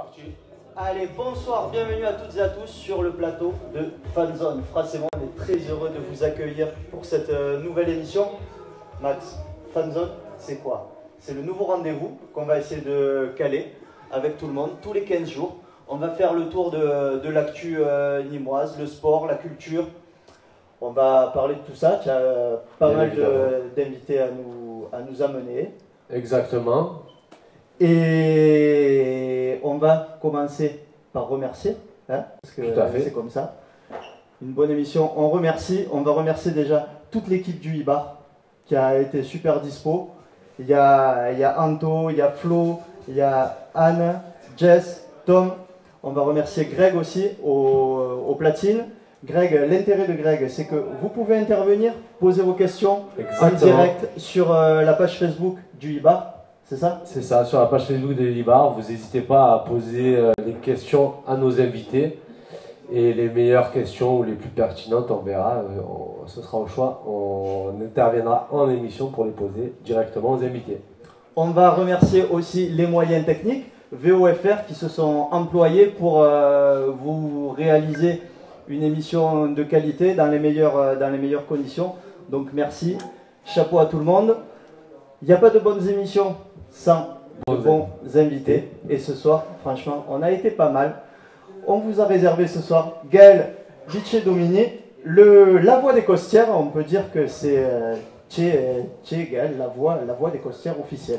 parti. Allez, bonsoir, bienvenue à toutes et à tous sur le plateau de Fanzone. Forcément, on est très heureux de vous accueillir pour cette nouvelle émission. Max, Fanzone, c'est quoi? C'est le nouveau rendez-vous qu'on va essayer de caler avec tout le monde, tous les 15 jours. On va faire le tour de l'actu nîmoise, le sport, la culture. On va parler de tout ça. Tu as pas mal d'invités à nous amener. Exactement. Et on va commencer par remercier, hein, parce que c'est comme ça. Une bonne émission. On va remercier déjà toute l'équipe du IBAR qui a été super dispo. Il y a Anto, il y a Flo, il y a Anne, Jess, Tom. On va remercier Greg aussi au platine. Greg, l'intérêt de Greg, c'est que vous pouvez intervenir, poser vos questions en direct sur la page Facebook du IBAR. C'est ça? C'est ça, sur la page Facebook de l'IBAR. Vous n'hésitez pas à poser des questions à nos invités. Et les meilleures questions ou les plus pertinentes, on verra. Ce sera au choix. On interviendra en émission pour les poser directement aux invités. On va remercier aussi les moyens techniques, VOFR, qui se sont employés pour vous réaliser une émission de qualité dans les meilleures conditions. Donc merci, chapeau à tout le monde. Il n'y a pas de bonnes émissions sans de bons invités. Et ce soir, franchement, on a été pas mal. On vous a réservé ce soir Gaël Vichy-Domini, la voix des costières. On peut dire que c'est Gaël, la voix des costières officielle.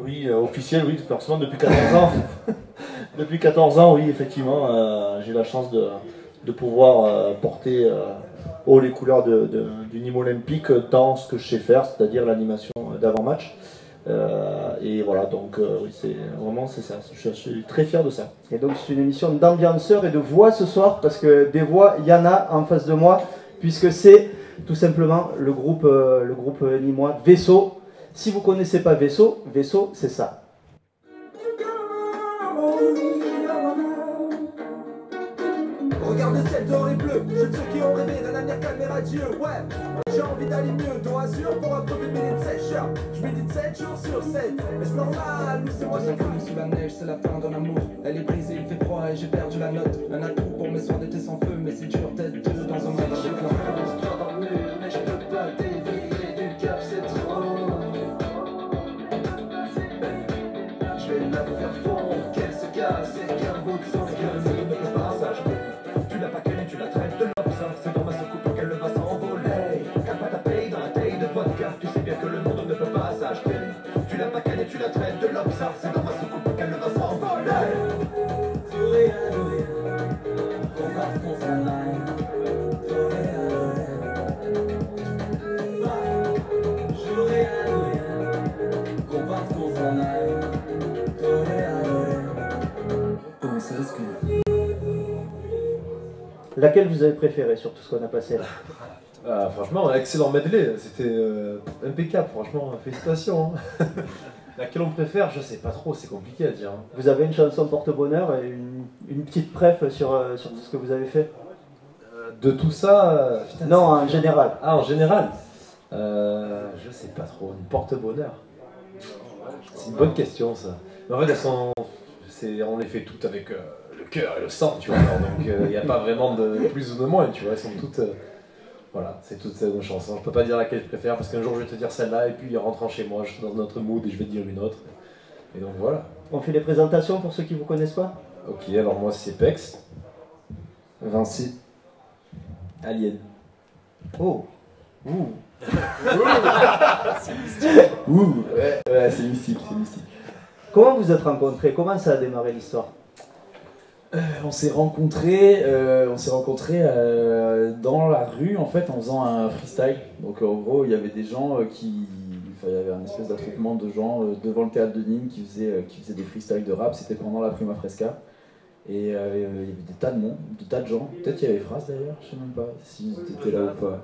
Oui, officielle, oui, forcément depuis 14 ans. Depuis 14 ans, oui, effectivement, j'ai la chance de pouvoir porter haut les couleurs du Nîmes Olympique dans ce que je sais faire, c'est-à-dire l'animation d'avant-match. Et voilà, donc oui, c'est ça, je suis très fier de ça. Et donc c'est une émission d'ambianceurs et de voix ce soir, parce que des voix, il y en a en face de moi, puisque c'est tout simplement le groupe nîmois Vaisseau. Si vous ne connaissez pas Vaisseau, c'est ça. Regardez ciel dehors et bleu, je ceux qui ont rêvé d'un avenir calme et radieux. Ouais, j'ai envie d'aller mieux, dos azur pour un peu de minutes sèches. Je médite 7 jours sur 7, est-ce normal ou c'est moi qui comme sous la neige, c'est la fin d'un amour. Elle est brisée, il fait froid et j'ai perdu la note. Un atout pour mes soirs d'été sans feu, mais c'est dur d'être deux dans un match de plein. Dans le mur, mais je peux pas dévier du cap, c'est trop. Je vais la faire fondre, qu'elle se casse et qu'un bout de sang que le passage. Tu l'as pas connue, tu la traites de l'observe. C'est dans ma soucoupe qu'elle va s'envoler. T'as pas ta paye dans la taille de vodka. Tu sais bien que le monde ne peut pas s'acheter. Tu l'as pas connue, tu la traites de l'observe. C'est dans ma soucoupe qu'elle va s'envoler. On va qu'on s'en aille. J'aurais adoré qu'on parte, qu'on s'en aille. J'aurais adoré. Comment ça se fait? Laquelle vous avez préférée sur tout ce qu'on a passé là? Franchement, excellent medley, c'était impeccable, franchement, félicitations. Hein. Laquelle on préfère, je sais pas trop, c'est compliqué à dire. Hein. Vous avez une chanson porte-bonheur et une petite préf sur tout ce que vous avez fait? De tout ça putain, non, en général. Ah, en général je sais pas trop, une porte-bonheur. C'est une bonne question ça. Mais en fait, on les fait toutes avec le cœur et le sang, tu vois. Donc il n'y a pas vraiment de plus ou de moins, tu vois. Elles sont toutes. Voilà, c'est toutes nos chansons. Je peux pas dire laquelle je préfère parce qu'un jour je vais te dire celle-là et puis en rentrant chez moi, je suis dans un autre mood et je vais te dire une autre. Et donc voilà. On fait les présentations pour ceux qui vous connaissent pas? Ok, alors moi c'est Pex. Vinci. Alien. Oh. Ouh. C'est mystique. Ouh. Ouais, c'est mystique, c'est mystique. Comment vous êtes rencontrés? Comment ça a démarré l'histoire? On s'est rencontrés dans la rue en fait en faisant un freestyle. Donc en gros il y avait des gens il y avait un espèce d'attroupement de gens devant le théâtre de Nîmes qui faisaient des freestyles de rap. C'était pendant la Prima Fresca. Et il y avait des tas de monde, des tas de gens. Peut-être qu'il y avait Phrase d'ailleurs, je sais même pas si t'étais là ou pas.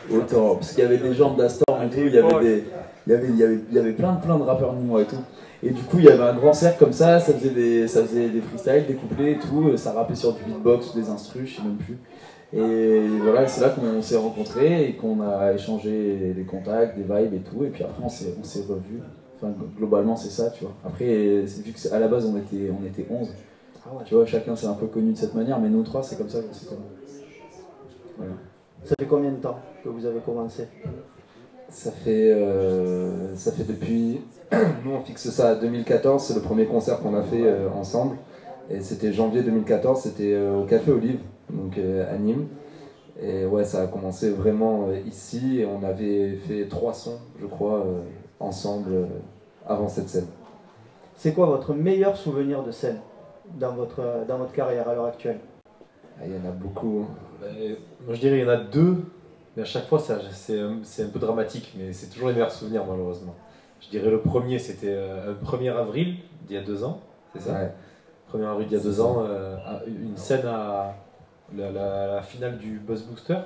Autant, parce qu'il y avait des gens de la Storm et tout, il y avait plein de rappeurs nîmois et tout. Et du coup il y avait un grand cercle comme ça faisait des freestyles, des couplets et tout, ça rappait sur du beatbox ou des instrus, je sais même plus. Et voilà, c'est là qu'on s'est rencontrés et qu'on a échangé des contacts, des vibes et tout, et puis après on s'est revus Enfin, globalement, c'est ça, tu vois. Après, vu qu'à la base, on était 11. Ah ouais. Tu vois, chacun s'est un peu connu de cette manière, mais nous trois, c'est comme ça qu'on s'est connus. Voilà. Ça fait combien de temps que vous avez commencé? Ça fait depuis... Nous, on fixe ça à 2014, c'est le premier concert qu'on a fait ensemble. Et c'était janvier 2014, c'était au Café Olive, donc à Nîmes. Et ouais, ça a commencé vraiment ici, et on avait fait 3 sons, je crois, ensemble avant cette scène. C'est quoi votre meilleur souvenir de scène dans votre carrière à l'heure actuelle? Ah, il y en a beaucoup. Moi je dirais il y en a 2, mais à chaque fois c'est un peu dramatique, mais c'est toujours les meilleurs souvenirs malheureusement. Je dirais le premier, c'était un 1er avril d'il y a 2 ans, c'est ça? Ouais. 1er avril d'il y a 2 ans, une scène à la finale du Buzz Booster.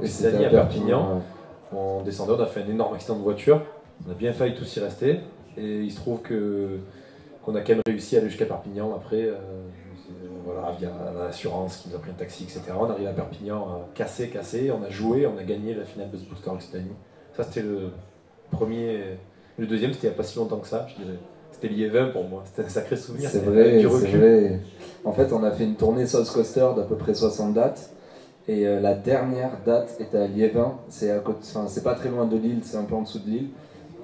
Et C'était à Perpignan. On descendait, on a fait un énorme accident de voiture, on a bien failli tous y rester, et il se trouve qu'on a quand même réussi à aller jusqu'à Perpignan après, voilà, via l'assurance qui nous a pris un taxi, etc. On arrive à Perpignan, cassé, on a joué, on a gagné la finale Buzz Booster Occitanie. Ça c'était le premier. Le deuxième, c'était il n'y a pas si longtemps que ça, je dirais. C'était l'IE20 pour moi, c'était un sacré souvenir. C'est vrai, c'est vrai. En fait, on a fait une tournée South Coaster d'à peu près 60 dates. Et la dernière date était à Liévin. C'est pas très loin de Lille, c'est un peu en dessous de Lille.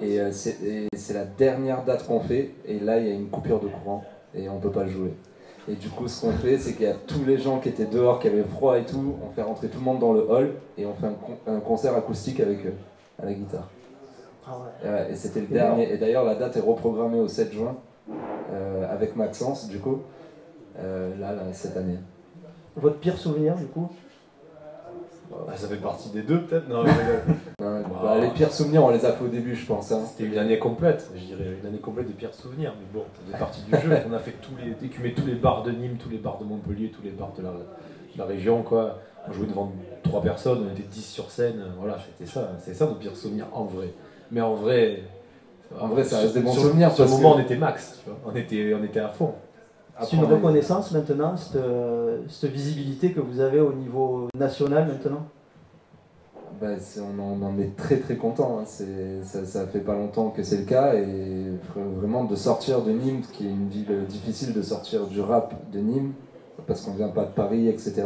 Et c'est la dernière date qu'on fait. Et là, il y a une coupure de courant. Et on peut pas le jouer. Et du coup, ce qu'on fait, c'est qu'il y a tous les gens qui étaient dehors, qui avaient froid et tout. On fait rentrer tout le monde dans le hall. Et on fait un concert acoustique avec eux, à la guitare. Ah ouais. Et c'était le dernier. Et d'ailleurs, la date est reprogrammée au 7 juin avec Maxence, du coup, là, cette année. Votre pire souvenir, du coup? Ça fait partie des 2 peut-être. Non, les pires souvenirs, on les a fait au début, je pense. Hein. C'était une année complète, je dirais, une année complète de pires souvenirs. Mais bon, ça faisait partie du jeu. On a fait écumé tous les bars de Nîmes, tous les bars de Montpellier, tous les bars de la région, quoi. On jouait devant 3 personnes, on était 10 sur scène. Voilà, c'est ça nos pires souvenirs en vrai. Mais en vrai, ça reste des bons souvenirs. Sur le moment, on était max, tu vois. On était à fond. C'est une reconnaissance maintenant, cette visibilité que vous avez au niveau national maintenant? On en est très très content. Hein. Ça fait pas longtemps que c'est le cas. Et vraiment de sortir de Nîmes, qui est une ville difficile de sortir du rap de Nîmes, parce qu'on vient pas de Paris, etc.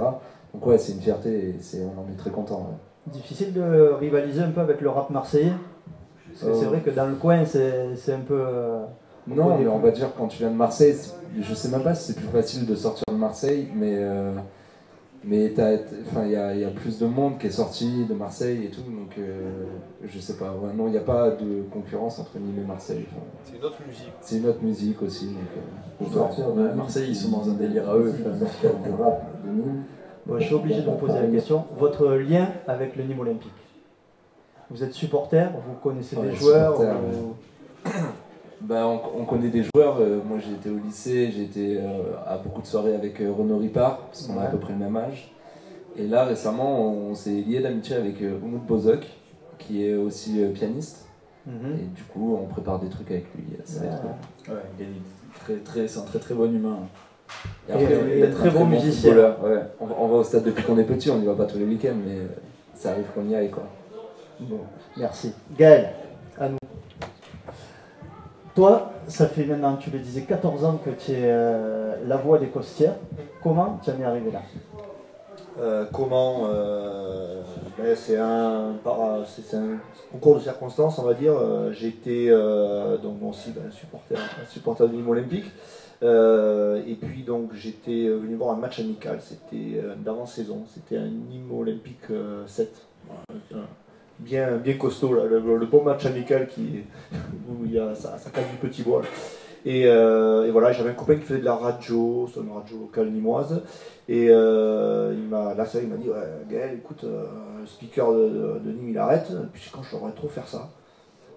Donc ouais, c'est une fierté et on en est très content. Ouais. Difficile de rivaliser un peu avec le rap marseillais? Parce que c'est vrai que dans le coin, c'est un peu... Non, mais on va dire quand tu viens de Marseille, je sais même pas si c'est plus facile de sortir de Marseille, mais il y a plus de monde qui est sorti de Marseille et tout, donc je sais pas. Ouais, non, il n'y a pas de concurrence entre Nîmes et Marseille. C'est une autre musique. C'est une autre musique aussi. Donc, Marseille, ils sont dans un délire à eux. Bon, je suis obligé de vous poser la question. Votre lien avec le Nîmes Olympique? Vous êtes supporter? Vous connaissez des joueurs? On connaît des joueurs. Moi, j'ai été au lycée, j'ai été à beaucoup de soirées avec Renaud Ripard, parce qu'on a à peu près le même âge. Et là, récemment, on s'est lié d'amitié avec Umut Bozok, qui est aussi pianiste. Et du coup, on prépare des trucs avec lui. C'est un très très bon humain. Et après, il est très bon musicien. Ouais. On va au stade depuis qu'on est petit, on n'y va pas tous les week-ends, mais ça arrive qu'on y aille, quoi. Bon, merci. Gaël, à nous. Toi, ça fait maintenant, tu le disais, 14 ans que tu es la voix des Costières. Comment tu en es arrivé là? C'est un concours de circonstances, on va dire. J'étais donc aussi supporter de Nîmes Olympique. Et puis donc j'étais venu voir un match amical, c'était d'avant-saison, c'était un Nîmes Olympique 7. Voilà, bien costaud, là, le bon match amical où il y a ça casse du petit bois. Et voilà, j'avais un copain qui faisait de la radio, sur une radio locale nîmoise. Et il m'a dit ouais, Gaël, écoute, le speaker de Nîmes il arrête. Et puis quand je devrais trop faire ça.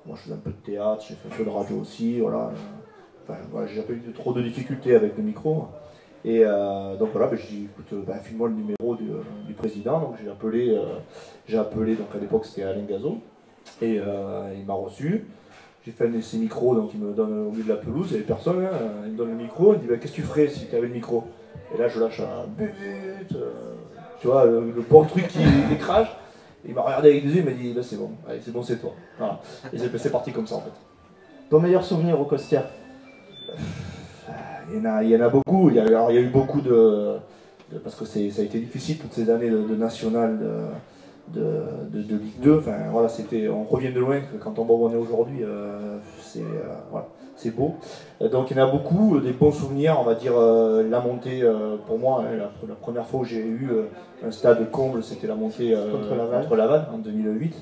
Moi je faisais un peu de théâtre, j'ai fait un peu de radio aussi, voilà. J'ai pas eu trop de difficultés avec le micro. Et donc voilà, je dis écoute, file-moi le numéro du président. Donc j'ai appelé, donc à l'époque c'était Alain Gazot. Et il m'a reçu. J'ai fait ses micros, donc il me donne au milieu de la pelouse, il n'y avait personne, hein. Il me donne le micro, il me dit qu'est-ce que tu ferais si tu avais le micro? Et là je lâche un but, tu vois, le bon truc qui crache. Il m'a regardé avec des yeux, il m'a dit là c'est bon, allez, c'est bon, c'est toi. Voilà. Et c'est parti comme ça en fait. Ton meilleur souvenir au Costières? Il y en a beaucoup. Il y a eu beaucoup parce que ça a été difficile toutes ces années de national, de Ligue 2. Enfin, voilà, on revient de loin. Quand on voit où on est aujourd'hui, voilà, c'est beau. Donc il y en a beaucoup, des bons souvenirs. On va dire la montée, pour moi, la première fois où j'ai eu un stade comble, c'était la montée contre Laval en 2008.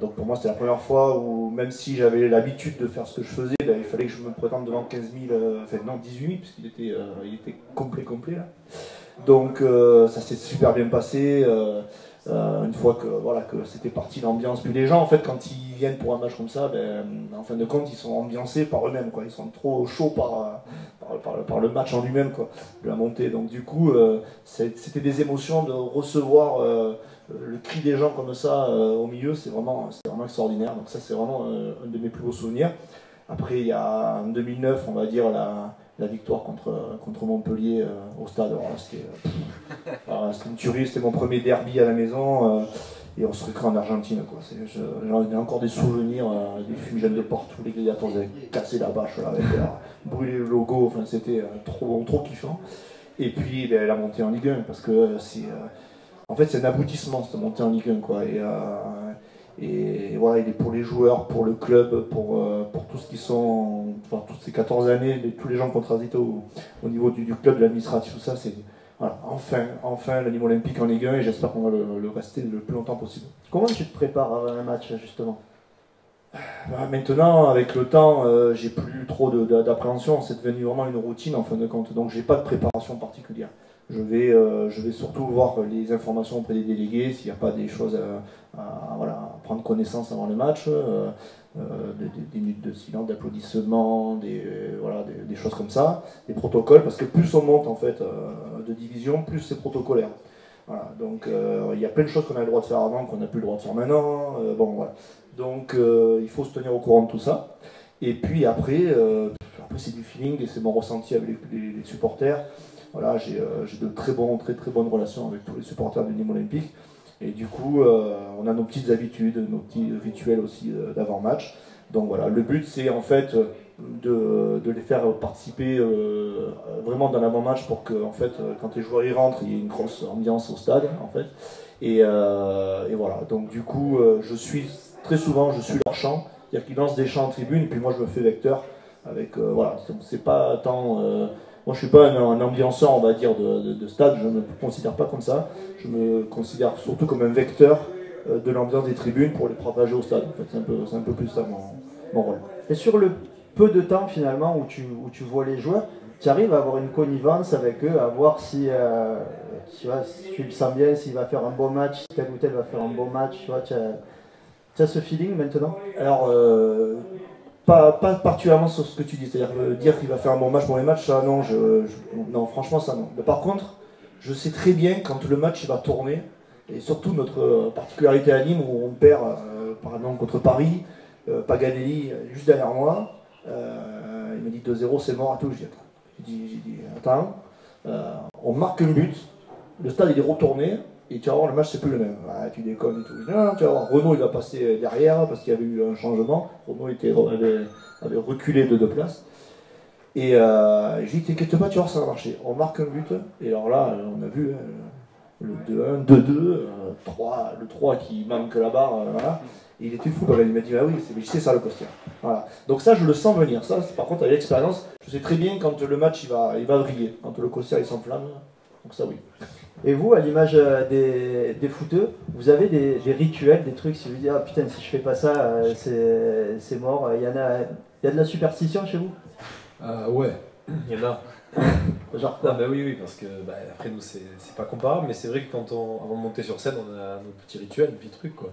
Donc pour moi c'était la première fois où, même si j'avais l'habitude de faire ce que je faisais, ben, il fallait que je me présente devant 15 000, enfin non 18 000 puisqu'il était complet là. Donc ça s'est super bien passé. Une fois que c'était parti l'ambiance, puis les gens en fait quand ils viennent pour un match comme ça, ben, en fin de compte ils sont ambiancés par eux-mêmes, quoi. Ils sont trop chauds par le match en lui-même, quoi, de la montée. Donc du coup c'était des émotions de recevoir le cri des gens comme ça au milieu, c'est vraiment extraordinaire. Donc ça c'est vraiment un de mes plus beaux souvenirs. Après il y a en 2009 on va dire la victoire contre Montpellier au stade. C'était une tuerie, c'était mon premier derby à la maison et on se recrée en Argentine, quoi. J'en ai encore des souvenirs, des fumigènes de partout, les gladiateurs avaient cassé la bâche là, avec brûlé le logo, enfin, c'était trop kiffant. Et puis ben, la montée en Ligue 1 parce que en fait c'est un aboutissement cette montée en Ligue 1, quoi. Et voilà, il est pour les joueurs, pour le club, pour tout ce qui sont, enfin, toutes ces 14 années, tous les gens qui ont transité au niveau du club, de l'administratif, tout ça, c'est voilà, enfin le niveau olympique en Ligue 1 et j'espère qu'on va le rester le plus longtemps possible. Comment tu te prépares avant un match justement? Maintenant, avec le temps, j'ai plus trop d'appréhension, c'est devenu vraiment une routine en fin de compte, donc j'ai pas de préparation particulière. Je vais surtout voir les informations auprès des délégués, s'il n'y a pas des choses à prendre connaissance avant le match, des minutes de silence, d'applaudissements, des choses comme ça, des protocoles, parce que plus on monte en fait de division, plus c'est protocolaire. Voilà, donc il y a plein de choses qu'on a le droit de faire avant, qu'on n'a plus le droit de faire maintenant. Bon, voilà. Donc il faut se tenir au courant de tout ça. Et puis après c'est du feeling et c'est mon ressenti avec les supporters. Voilà, j'ai de très bonnes relations avec tous les supporters du Nîmes Olympique. Et du coup, on a nos petites habitudes, nos petits rituels aussi d'avant-match. Donc voilà, le but c'est en fait de les faire participer vraiment dans l'avant-match pour que en fait, quand les joueurs y rentrent, il y ait une grosse ambiance au stade en fait. Et voilà, donc du coup, très souvent je suis leur chant, c'est-à-dire qu'ils lancent des chants en tribune et puis moi je me fais vecteur avec, voilà, c'est pas tant... moi je suis pas un ambianceur on va dire de stade, je ne me considère pas comme ça, je me considère surtout comme un vecteur de l'ambiance des tribunes pour les propager au stade. En fait, c'est un peu plus ça mon rôle. Et sur le peu de temps finalement où tu vois les joueurs, tu arrives à avoir une connivence avec eux, à voir si tu le sens bien, s'il va faire un bon match, si tel ou tel va faire un bon match, tu vois, tu as ce feeling maintenant? Alors, pas particulièrement sur ce que tu dis, c'est-à-dire dire qu'il va faire un bon match, mauvais match, ça non, non, franchement ça non. Mais par contre, je sais très bien quand le match il va tourner, et surtout notre particularité à Nîmes où on perd, par exemple contre Paris, Paganelli juste derrière moi, il me dit 2-0 c'est mort à tout, j'ai dit attends, on marque un but, le stade il est retourné, et tu vas voir le match c'est plus le même. Ah, tu déconnes et tout. Non, tu vas voir, Renaud il va passer derrière parce qu'il y avait eu un changement, Renaud avait reculé de 2 places. Et j'ai dit t'inquiète pas, tu vas voir ça va marcher. On marque un but, et alors là on a vu le 2-1, 2-2, 3, le 3 qui manque la barre, voilà. Et il était fou, il m'a dit, ah oui, c'est ça le Costières. Voilà. Donc ça, je le sens venir. Ça, par contre, avec l'expérience, je sais très bien quand le match il va vriller, quand le Costières il s'enflamme. Donc ça, oui. Et vous, à l'image des footeux, vous avez des rituels, des trucs, si vous dites, ah putain, si je fais pas ça, c'est mort. Il y a de la superstition chez vous? Ouais, il y en a. Genre quoi? Oui, parce que après nous, c'est pas comparable, mais c'est vrai que avant de monter sur scène, on a nos petits rituels, nos petits trucs, quoi.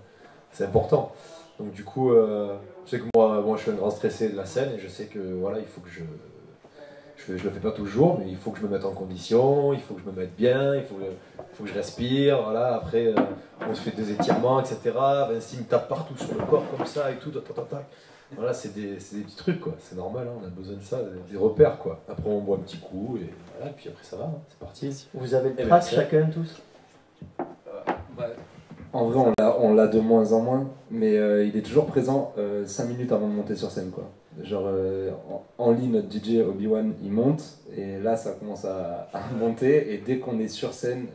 C'est important. Donc du coup, je sais que moi je suis un grand stressé de la scène et je sais que voilà, il faut que je le fais pas toujours, mais il faut que je me mette en condition, il faut que je me mette bien, il faut que je respire, voilà. Après, on se fait des étirements, etc. Vinci me tape partout sur le corps comme ça et tout, voilà, c'est des petits trucs, quoi. C'est normal, hein, on a besoin de ça, des repères, quoi. Après, on boit un petit coup et voilà, puis après ça va, hein, c'est parti. Vous avez le trace chacun, tous? En vrai, on l'a de moins en moins, mais il est toujours présent 5 minutes avant de monter sur scène, quoi. Genre, en ligne, notre DJ Obi-Wan, il monte, et là, ça commence à monter, et dès qu'on est sur scène,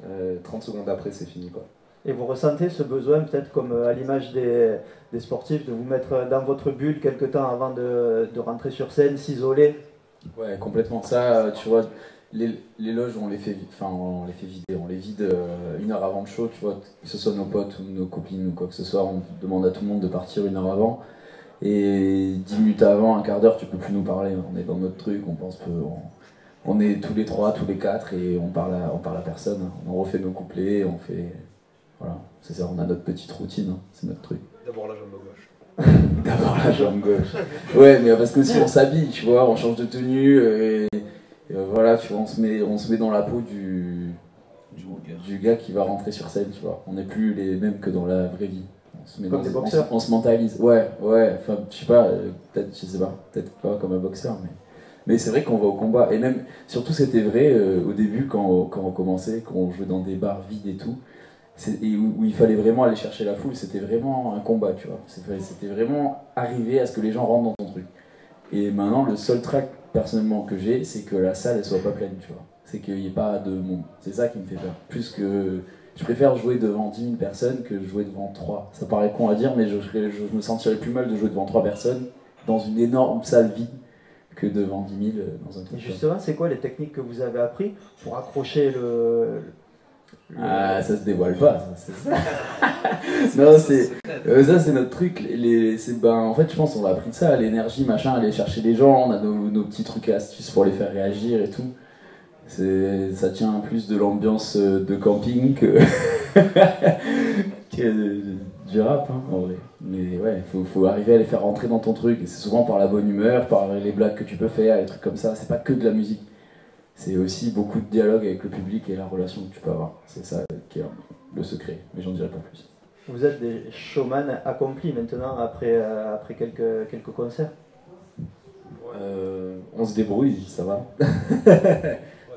30 secondes après, c'est fini, quoi. Et vous ressentez ce besoin, peut-être comme à l'image des sportifs, de vous mettre dans votre bulle quelque temps avant de rentrer sur scène, s'isoler? Ouais, complètement. Ça, tu vois, les loges, on les fait vider, on les vide 1 heure avant le show, tu vois, que ce soit nos potes ou nos copines ou quoi que ce soit, on demande à tout le monde de partir 1 heure avant. Et 10 minutes avant, un quart d'heure, tu peux plus nous parler. On est dans notre truc, on pense peu. On est tous les 3, tous les 4 et on parle à personne. On refait nos couplets, on fait. Voilà, c'est ça, on a notre petite routine, hein, c'est notre truc. D'abord la jambe gauche. D'abord la jambe gauche. Ouais, mais parce que si on s'habille, tu vois, on change de tenue et voilà, tu vois, on se met dans la peau du gars qui va rentrer sur scène, tu vois. On n'est plus les mêmes que dans la vraie vie. Comme des boxeurs. On se mentalise. Ouais, enfin, je sais pas, peut-être pas comme un boxeur, mais c'est vrai qu'on va au combat. Et même, surtout c'était vrai au début quand on commençait, quand on jouait dans des bars vides et tout. Et où il fallait vraiment aller chercher la foule, c'était vraiment un combat, tu vois. C'était vraiment arriver à ce que les gens rentrent dans ton truc. Et maintenant, le seul track, personnellement, que j'ai, c'est que la salle, elle soit pas pleine, tu vois. C'est qu'il n'y ait pas de monde. C'est ça qui me fait peur. Plus que... Je préfère jouer devant 10 000 personnes que jouer devant 3. Ça paraît con à dire, mais je me sentirais plus mal de jouer devant 3 personnes dans une énorme salle vide que devant 10 000 dans un truc. Et justement, c'est quoi les techniques que vous avez appris pour accrocher Ah, ça se dévoile pas, ça. Non, ça c'est notre truc. En fait, je pense qu'on a appris de ça, l'énergie, machin, aller chercher les gens, on a nos petits trucs et astuces pour les faire réagir et tout. Ça tient plus de l'ambiance de camping que, du rap, hein, en vrai. Mais ouais, faut arriver à les faire rentrer dans ton truc. Et c'est souvent par la bonne humeur, par les blagues que tu peux faire, les trucs comme ça. C'est pas que de la musique. C'est aussi beaucoup de dialogue avec le public et la relation que tu peux avoir. C'est ça qui est le secret, mais j'en dirai pas plus. Vous êtes des showman accomplis maintenant après quelques concerts. On se débrouille, ça va.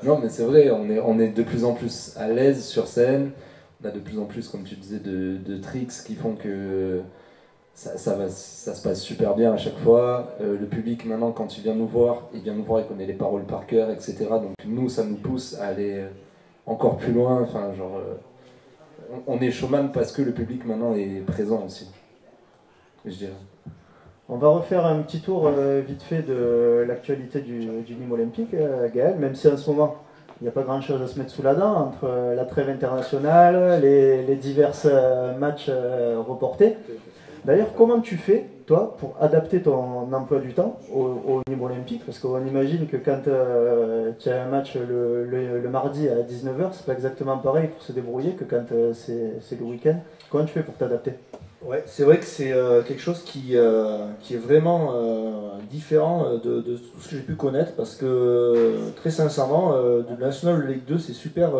Non, mais c'est vrai, on est de plus en plus à l'aise sur scène. On a de plus en plus, comme tu disais, de tricks qui font que ça se passe super bien à chaque fois. Le public, maintenant, quand il vient nous voir, il connaît les paroles par cœur, etc. Donc nous, ça nous pousse à aller encore plus loin. Enfin, genre, on est showman parce que le public, maintenant, est présent aussi, je dirais. On va refaire un petit tour vite fait de l'actualité du Nîmes Olympique, Gaël, même si en ce moment, il n'y a pas grand-chose à se mettre sous la dent entre la trêve internationale, les divers matchs reportés. D'ailleurs, comment tu fais, toi, pour adapter ton emploi du temps au Nîmes Olympique? Parce qu'on imagine que quand tu as un match le mardi à 19h, c'est pas exactement pareil pour se débrouiller que quand c'est le week-end. Comment tu fais pour t'adapter? Ouais, c'est vrai que c'est quelque chose qui est vraiment différent de tout ce que j'ai pu connaître, parce que très sincèrement, de National League 2, c'est super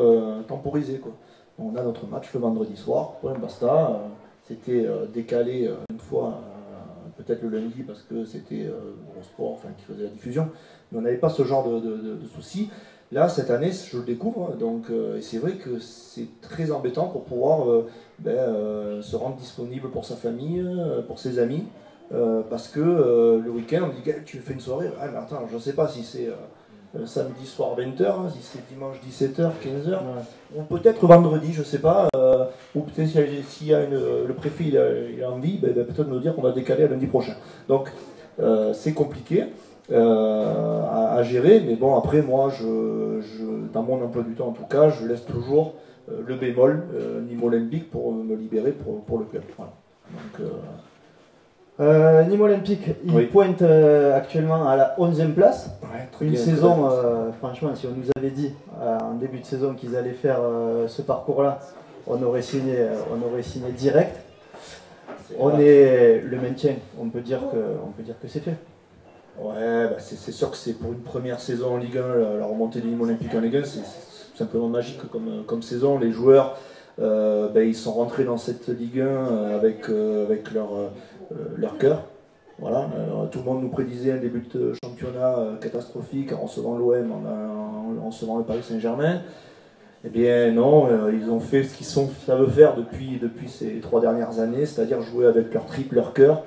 temporisé, quoi. On a notre match le vendredi soir, point basta. C'était décalé une fois, peut-être le lundi, parce que c'était Gros Sport qui faisait la diffusion, mais on n'avait pas ce genre de soucis. Là, cette année, je le découvre, donc et c'est vrai que c'est très embêtant pour pouvoir se rendre disponible pour sa famille, pour ses amis, parce que le week-end, on me dit, tu fais une soirée, ah mais attends, je ne sais pas si c'est samedi soir 20h, si c'est dimanche 17h, 15h, ouais. Ou peut-être vendredi, je ne sais pas, ou peut-être s'il y a le préfet il a envie, peut-être nous dire qu'on va décaler à lundi prochain. Donc c'est compliqué. À gérer, mais bon, après moi dans mon emploi du temps en tout cas, je laisse toujours le bémol Nîmes Olympique pour me libérer pour le club. Voilà. Donc, Nîmes Olympique, il pointe actuellement à la 11e place. Ouais, une saison, franchement, si on nous avait dit en début de saison qu'ils allaient faire ce parcours-là, on aurait signé direct. On est le maintien, on peut dire que c'est fait. Ouais, c'est sûr que c'est pour une première saison en Ligue 1, la remontée du Nîmes Olympique en Ligue 1, c'est simplement magique comme saison. Les joueurs, ils sont rentrés dans cette Ligue 1 avec leur cœur. Voilà. Tout le monde nous prédisait un début de championnat catastrophique en recevant l'OM, en recevant le Paris Saint-Germain. Eh bien non, ils ont fait ce qu'ils savent faire depuis ces 3 dernières années, c'est-à-dire jouer avec leur tripes, leur cœur,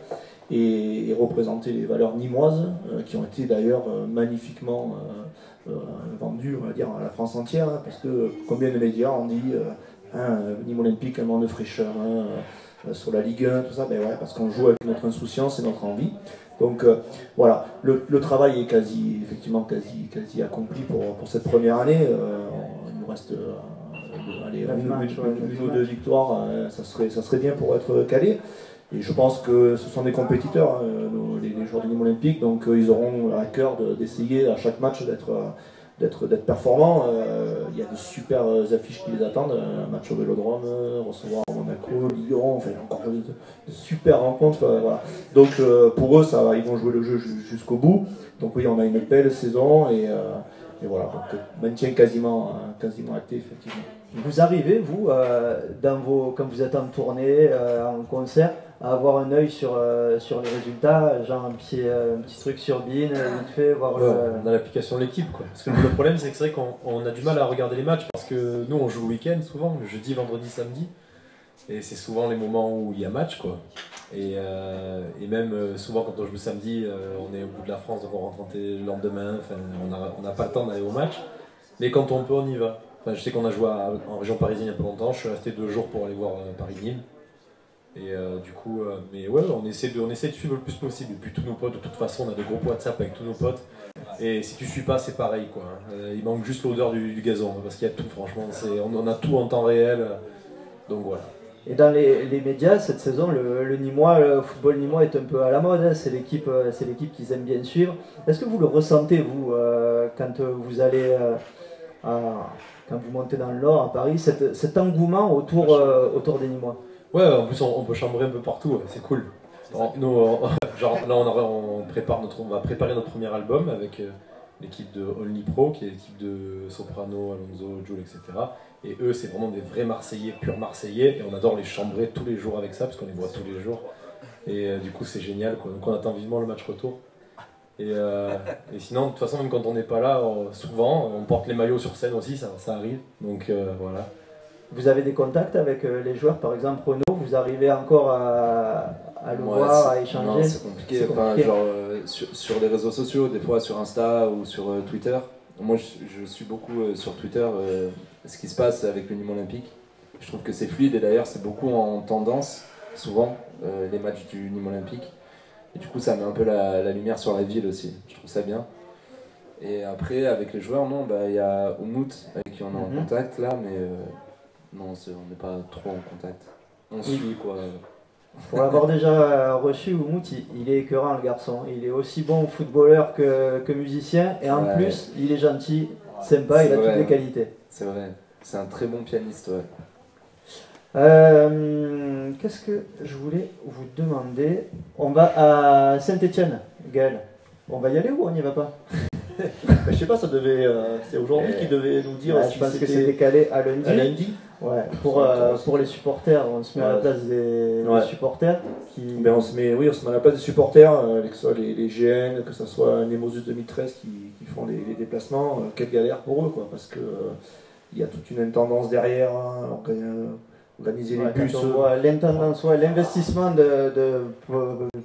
et représenter les valeurs nîmoises, qui ont été d'ailleurs magnifiquement vendues, on va dire, à la France entière, hein, parce que combien de médias ont dit Nîmes Olympique, un moment de fraîcheur, sur la Ligue 1, tout ça, ben ouais, parce qu'on joue avec notre insouciance et notre envie. Donc voilà, le travail est quasi accompli pour cette première année. Il nous reste une ou deux victoires, ça serait bien pour être calé. Et je pense que ce sont des compétiteurs, les joueurs de Nîmes Olympique, donc ils auront à cœur d'essayer à chaque match d'être performants. Il y a de super affiches qui les attendent, un match au Vélodrome, recevoir Monaco, Lyon, enfin encore de super rencontres. Voilà. Donc pour eux, ils vont jouer le jeu jusqu'au bout. Donc oui, on a une belle saison et voilà, donc maintien quasiment acté effectivement. Vous arrivez, vous, quand vous êtes en tournée, en concert, à avoir un œil sur les résultats, genre un petit truc sur BeIN, vite fait, voir on a l'application de l'équipe, quoi. Parce que le problème, c'est que c'est vrai qu'on a du mal à regarder les matchs, parce que nous, on joue le week-end, souvent, le jeudi, vendredi, samedi, et c'est souvent les moments où il y a match, quoi. Et même souvent, quand on joue le samedi, on est au bout de la France, donc on rentre le lendemain, enfin, on n'a pas le temps d'aller au match, mais quand on peut, on y va. Enfin, je sais qu'on a joué en région parisienne il y a pas longtemps, je suis resté 2 jours pour aller voir Paris-Nîmes. Et du coup, mais ouais, on essaie de suivre le plus possible. Et puis tous nos potes, de toute façon, on a des groupes WhatsApp avec tous nos potes. Et si tu suis pas, c'est pareil, quoi. Il manque juste l'odeur du gazon, parce qu'il y a tout, franchement. On a tout en temps réel. Donc voilà. Et dans les médias, cette saison, le Nîmois, le football nîmois est un peu à la mode. Hein. C'est l'équipe qu'ils aiment bien suivre. Est-ce que vous le ressentez, vous, quand vous allez... quand vous montez dans le Nord, à Paris, cet engouement autour des Nîmois? Ouais, en plus on peut chambrer un peu partout, ouais, c'est cool. Genre là on va préparer notre premier album avec l'équipe de Only Pro, qui est l'équipe de Soprano, Alonso, Jules, etc. Et eux, c'est vraiment des vrais Marseillais, purs Marseillais, et on adore les chambrer tous les jours avec ça, parce qu'on les voit tous les jours. Et du coup c'est génial, quoi. Donc on attend vivement le match retour. Et sinon, de toute façon, même quand on n'est pas là, souvent, on porte les maillots sur scène aussi, ça arrive. Donc voilà. Vous avez des contacts avec les joueurs, par exemple Renaud, vous arrivez encore à le voir, à échanger? Non, c'est compliqué. Enfin, genre, sur les réseaux sociaux, des fois sur Insta ou sur Twitter. Moi, je suis beaucoup sur Twitter ce qui se passe avec le Nîmes Olympique. Je trouve que c'est fluide et d'ailleurs, c'est beaucoup en tendance, souvent, les matchs du Nîmes Olympique. Et du coup, ça met un peu la lumière sur la ville aussi. Je trouve ça bien. Et après, avec les joueurs, non, il y a Oumout avec qui on est en contact là, mais non, on n'est pas trop en contact. On suit quoi. Pour l'avoir déjà reçu, Oumout, il est écœurant le garçon. Il est aussi bon footballeur que musicien et en plus, il est gentil, sympa, il a toutes les qualités. C'est vrai, c'est un très bon pianiste, ouais. Qu'est-ce que je voulais vous demander? On va à Saint-Étienne, Gaël. On va y aller ou on n'y va pas? Je sais pas, c'est aujourd'hui qu'ils devaient nous dire. Je pense que c'est décalé à lundi. À lundi. Ouais. Pour les supporters, on se met à la place des supporters qui. Ben on se met à la place des supporters, que ce soit les GN, que ce soit Nemosus 2013 qui font les déplacements. Quelle galère pour eux, quoi, parce que il y a toute une intendance derrière. Organiser les bus. L'intendance, l'investissement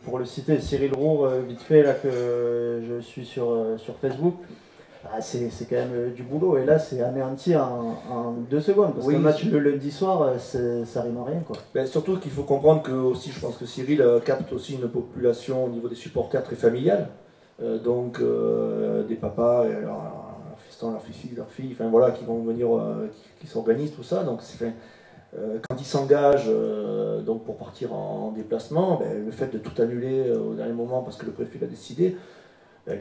pour le citer, Cyril Roux, vite fait, là, que je suis sur Facebook, c'est quand même du boulot. Et là, c'est anéanti en 2 secondes. Parce qu'un match le lundi soir, ça rime à rien, quoi. Ben, surtout qu'il faut comprendre que aussi, je pense que Cyril capte aussi une population au niveau des supporters très familiale. Donc, des papas, leur fiston, leur fille, leur fille, enfin voilà, qui vont venir, qui s'organisent, tout ça. Donc, c'est quand il s'engage donc pour partir en déplacement, le fait de tout annuler au dernier moment parce que le préfet l'a décidé,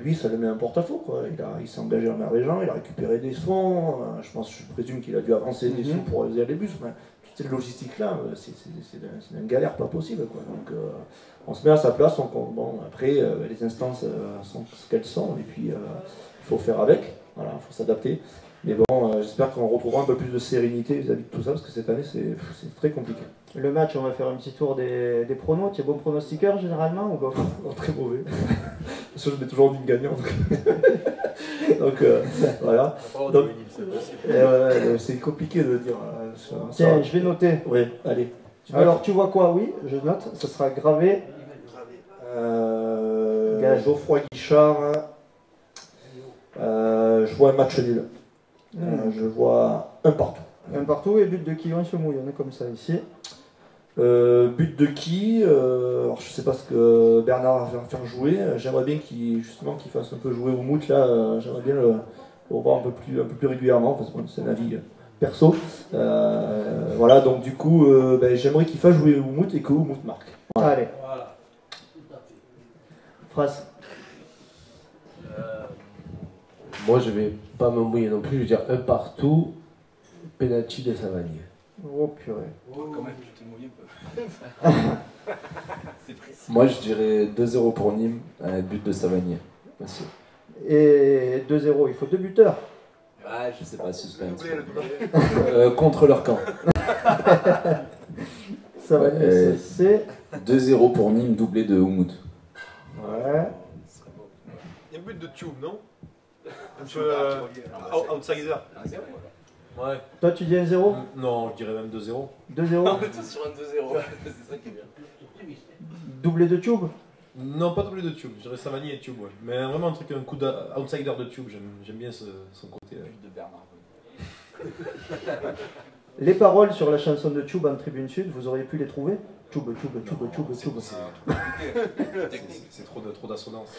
lui ça le met un porte-à-faux, quoi. Il s'est engagé envers les gens, il a récupéré des fonds, je présume qu'il a dû avancer des sous pour réaliser les bus. Toute cette logistique là, c'est une galère pas possible, quoi. Donc on se met à sa place, après les instances sont ce qu'elles sont et puis il faut faire avec, voilà, il faut s'adapter. Mais bon, j'espère qu'on retrouvera un peu plus de sérénité vis-à-vis de tout ça, parce que cette année, c'est très compliqué. Le match, on va faire un petit tour des pronos. Tu es bon pronostiqueur généralement ou pas? Très mauvais. Parce que je mets toujours une gagnante. Donc voilà. Donc, c'est compliqué de dire. Tiens, je vais noter. Oui, allez. Alors, tu vois quoi? Oui, je note. Ça sera gravé. Geoffroy Guichard. Je vois un match nul. Je vois un partout. Un partout et but de qui? On se mouille, on est comme ça ici. But de qui alors je sais pas ce que Bernard va faire jouer. J'aimerais bien qu'il fasse un peu jouer Oumout là. J'aimerais bien le revoir un peu plus régulièrement parce que c'est un avis perso. Voilà, donc du coup j'aimerais qu'il fasse jouer Oumout et que Oumout marque. Voilà. Allez. Phrase. Moi, je vais pas me mouiller non plus, je vais dire un partout, penalty de Savanier. Oh purée. Quand même, tu t'es mouillé un peu. C'est précis. Moi, je dirais 2-0 pour Nîmes, but de Savanier. Merci. Et 2-0, il faut 2 buteurs. Ah, je sais pas, suspense. Doublé, le doublé. Contre leur camp. Ça va c'est 2-0 pour Nîmes, doublé de Oumout. Ouais. Il y a un but de Tube, non? Un peu outsider. Ouais. Toi, tu dis 1-0? Non, je dirais même 2-0. 2-0? On était sur un 2-0. C'est ça qui est bien. Doublé de Tube? Non, pas doublé de Tube, je dirais Savanier et Tube, ouais. Mais vraiment un truc, un coup d'outsider de Tube, j'aime bien son côté. De Bernard. Les paroles sur la chanson de Tube en Tribune Sud, vous auriez pu les trouver? Tube. C'est trop d'assonance.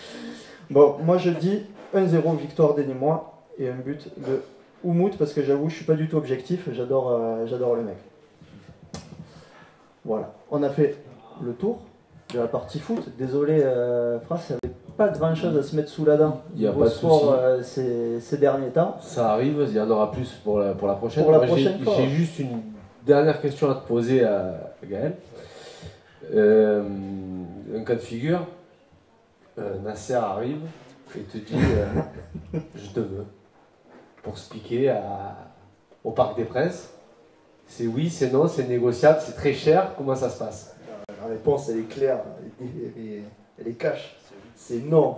Bon, moi je dis 1-0 victoire des Nîmois et un but de Oumout parce que j'avoue, je suis pas du tout objectif, j'adore le mec. Voilà, on a fait le tour de la partie foot. Désolé, Fras, il n'y avait pas grand chose à se mettre sous la dent. Il n'y a niveau pas de sport ces derniers temps. Ça arrive, il y en aura plus pour la prochaine. Pour la Moi, prochaine fois. J'ai juste une dernière question à te poser à Gaël. Un cas de figure, Nasser arrive et te dit je te veux pour se piquer au Parc des Princes. C'est oui, c'est non, c'est négociable, c'est très cher, comment ça se passe? La réponse elle est claire, elle est cash. C'est non.